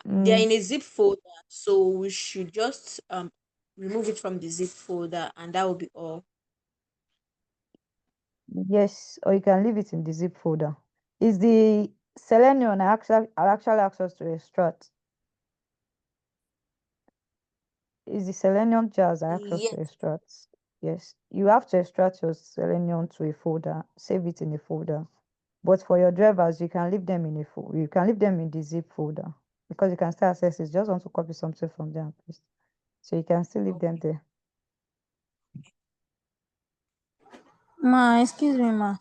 they're Mm, in a zip folder, so we should just remove it from the zip folder, and that will be all. yes, or you can leave it in the zip folder. Is the Selenium actually access to extract? Is the Selenium jars access to Yes. extract? Yes, you have to extract your Selenium to a folder, save it in a folder. But for your drivers, you can leave them in a folder. You can leave them in the zip folder because you can still access it. Just want to copy something from there, please. So you can still leave them there. Ma, excuse me, ma.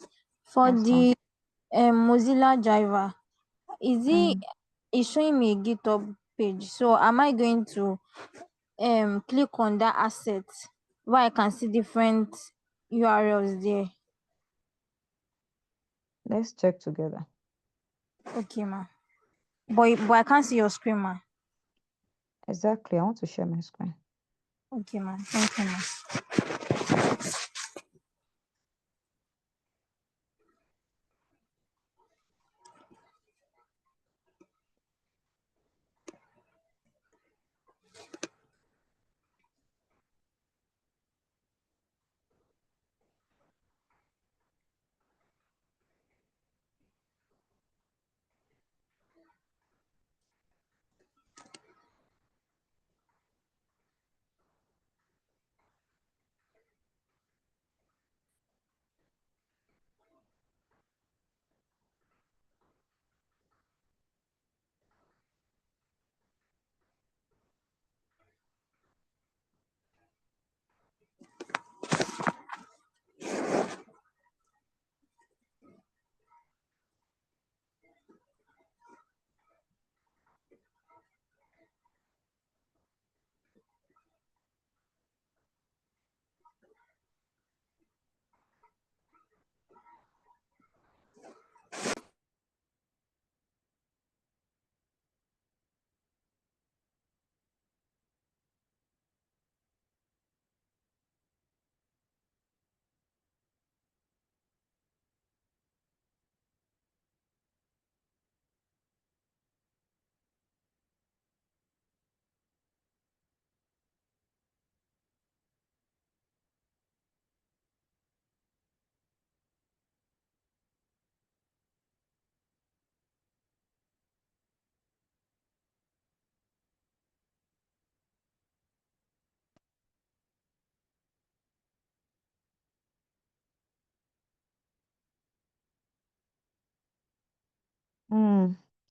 For Yes, ma'am. the Mozilla driver, is it Mm. it's showing me a GitHub page? So am I going to click on that asset where I can see different URLs there? Let's check together. Okay, ma. But I can't see your screen, ma. Exactly. I want to share my screen. Okay, ma. Thank you, ma.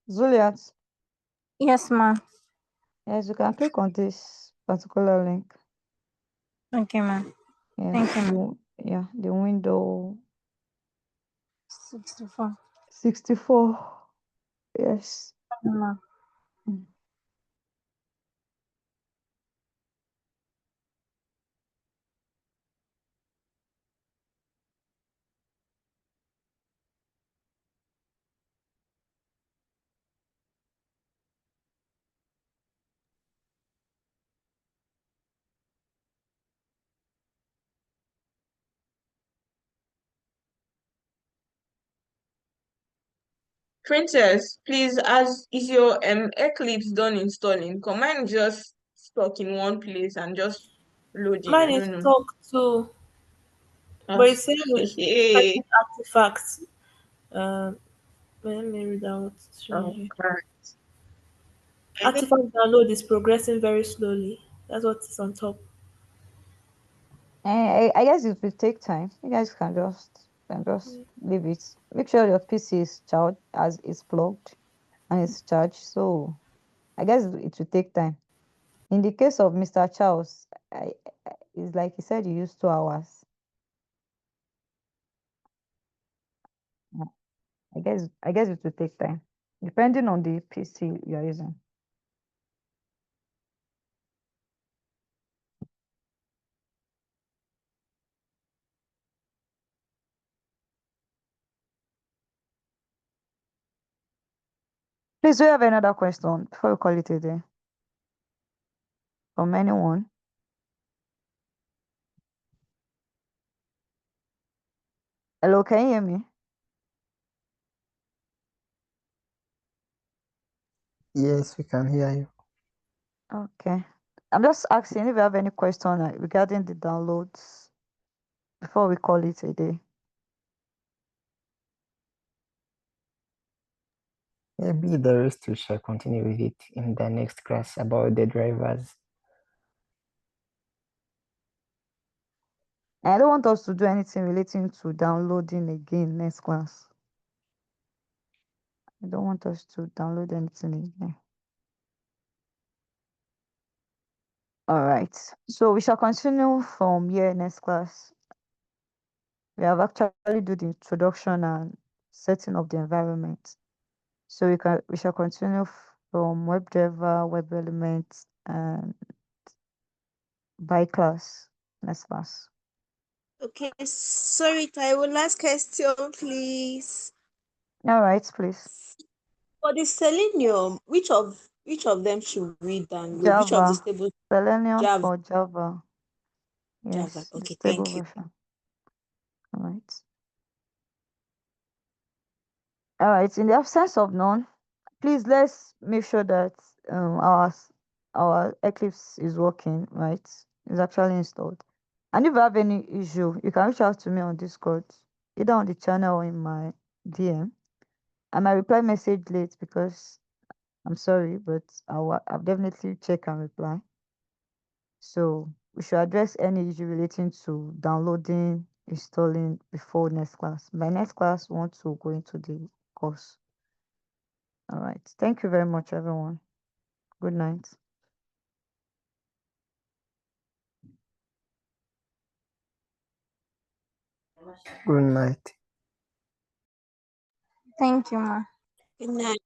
Zuliat, Yes, ma. Yes, you can click on this particular link. Okay, ma. Yeah, Thank you, ma. the window 64. 64. Yes. Ma. Mm. Princess, please, as is your Eclipse done installing? Cause mine is just stuck in one place and just loading. Mine I is don't know. stuck too, Ah, but it's saying with certain artifacts. Um, let me read out what it's showing oh, here. correct. I think Artifact download is progressing very slowly. That's what is on top. I guess it will take time. You guys can just leave it. Make sure your PC is charged as it's plugged and it's charged. So I guess it will take time. In the case of Mr. Charles, it's like he said he used 2 hours. Yeah, I guess it will take time, depending on the PC you're using. Please, do you have another question before we call it a day? From anyone? Hello, can you hear me? Yes, we can hear you. Okay. I'm just asking if you have any question regarding the downloads before we call it a day. Maybe the rest we shall continue with it in the next class about the drivers. I don't want us to do anything relating to downloading again next class. I don't want us to download anything again. All right. So we shall continue from here next class. We have actually do the introduction and setting of the environment. So we shall continue from WebDriver, Web Elements, and by class next class. Okay, sorry, Taiwo, last question, please. All right, please. For the Selenium, which of them should we download? Which of the Java. stable Selenium Java? for Java. Java. Yes, the Okay, stable thank you. version. All right. All right. In the absence of none, please let's make sure that our Eclipse is working, right? It's actually installed. And if you have any issue, you can reach out to me on Discord, either on the channel or in my DM. I might reply message late because I'm sorry, but I'll definitely check and reply. So we should address any issue relating to downloading, installing before next class. By next class, we want to go into the course. All right. Thank you very much, everyone. Good night. Good night. Thank you, ma. Good night.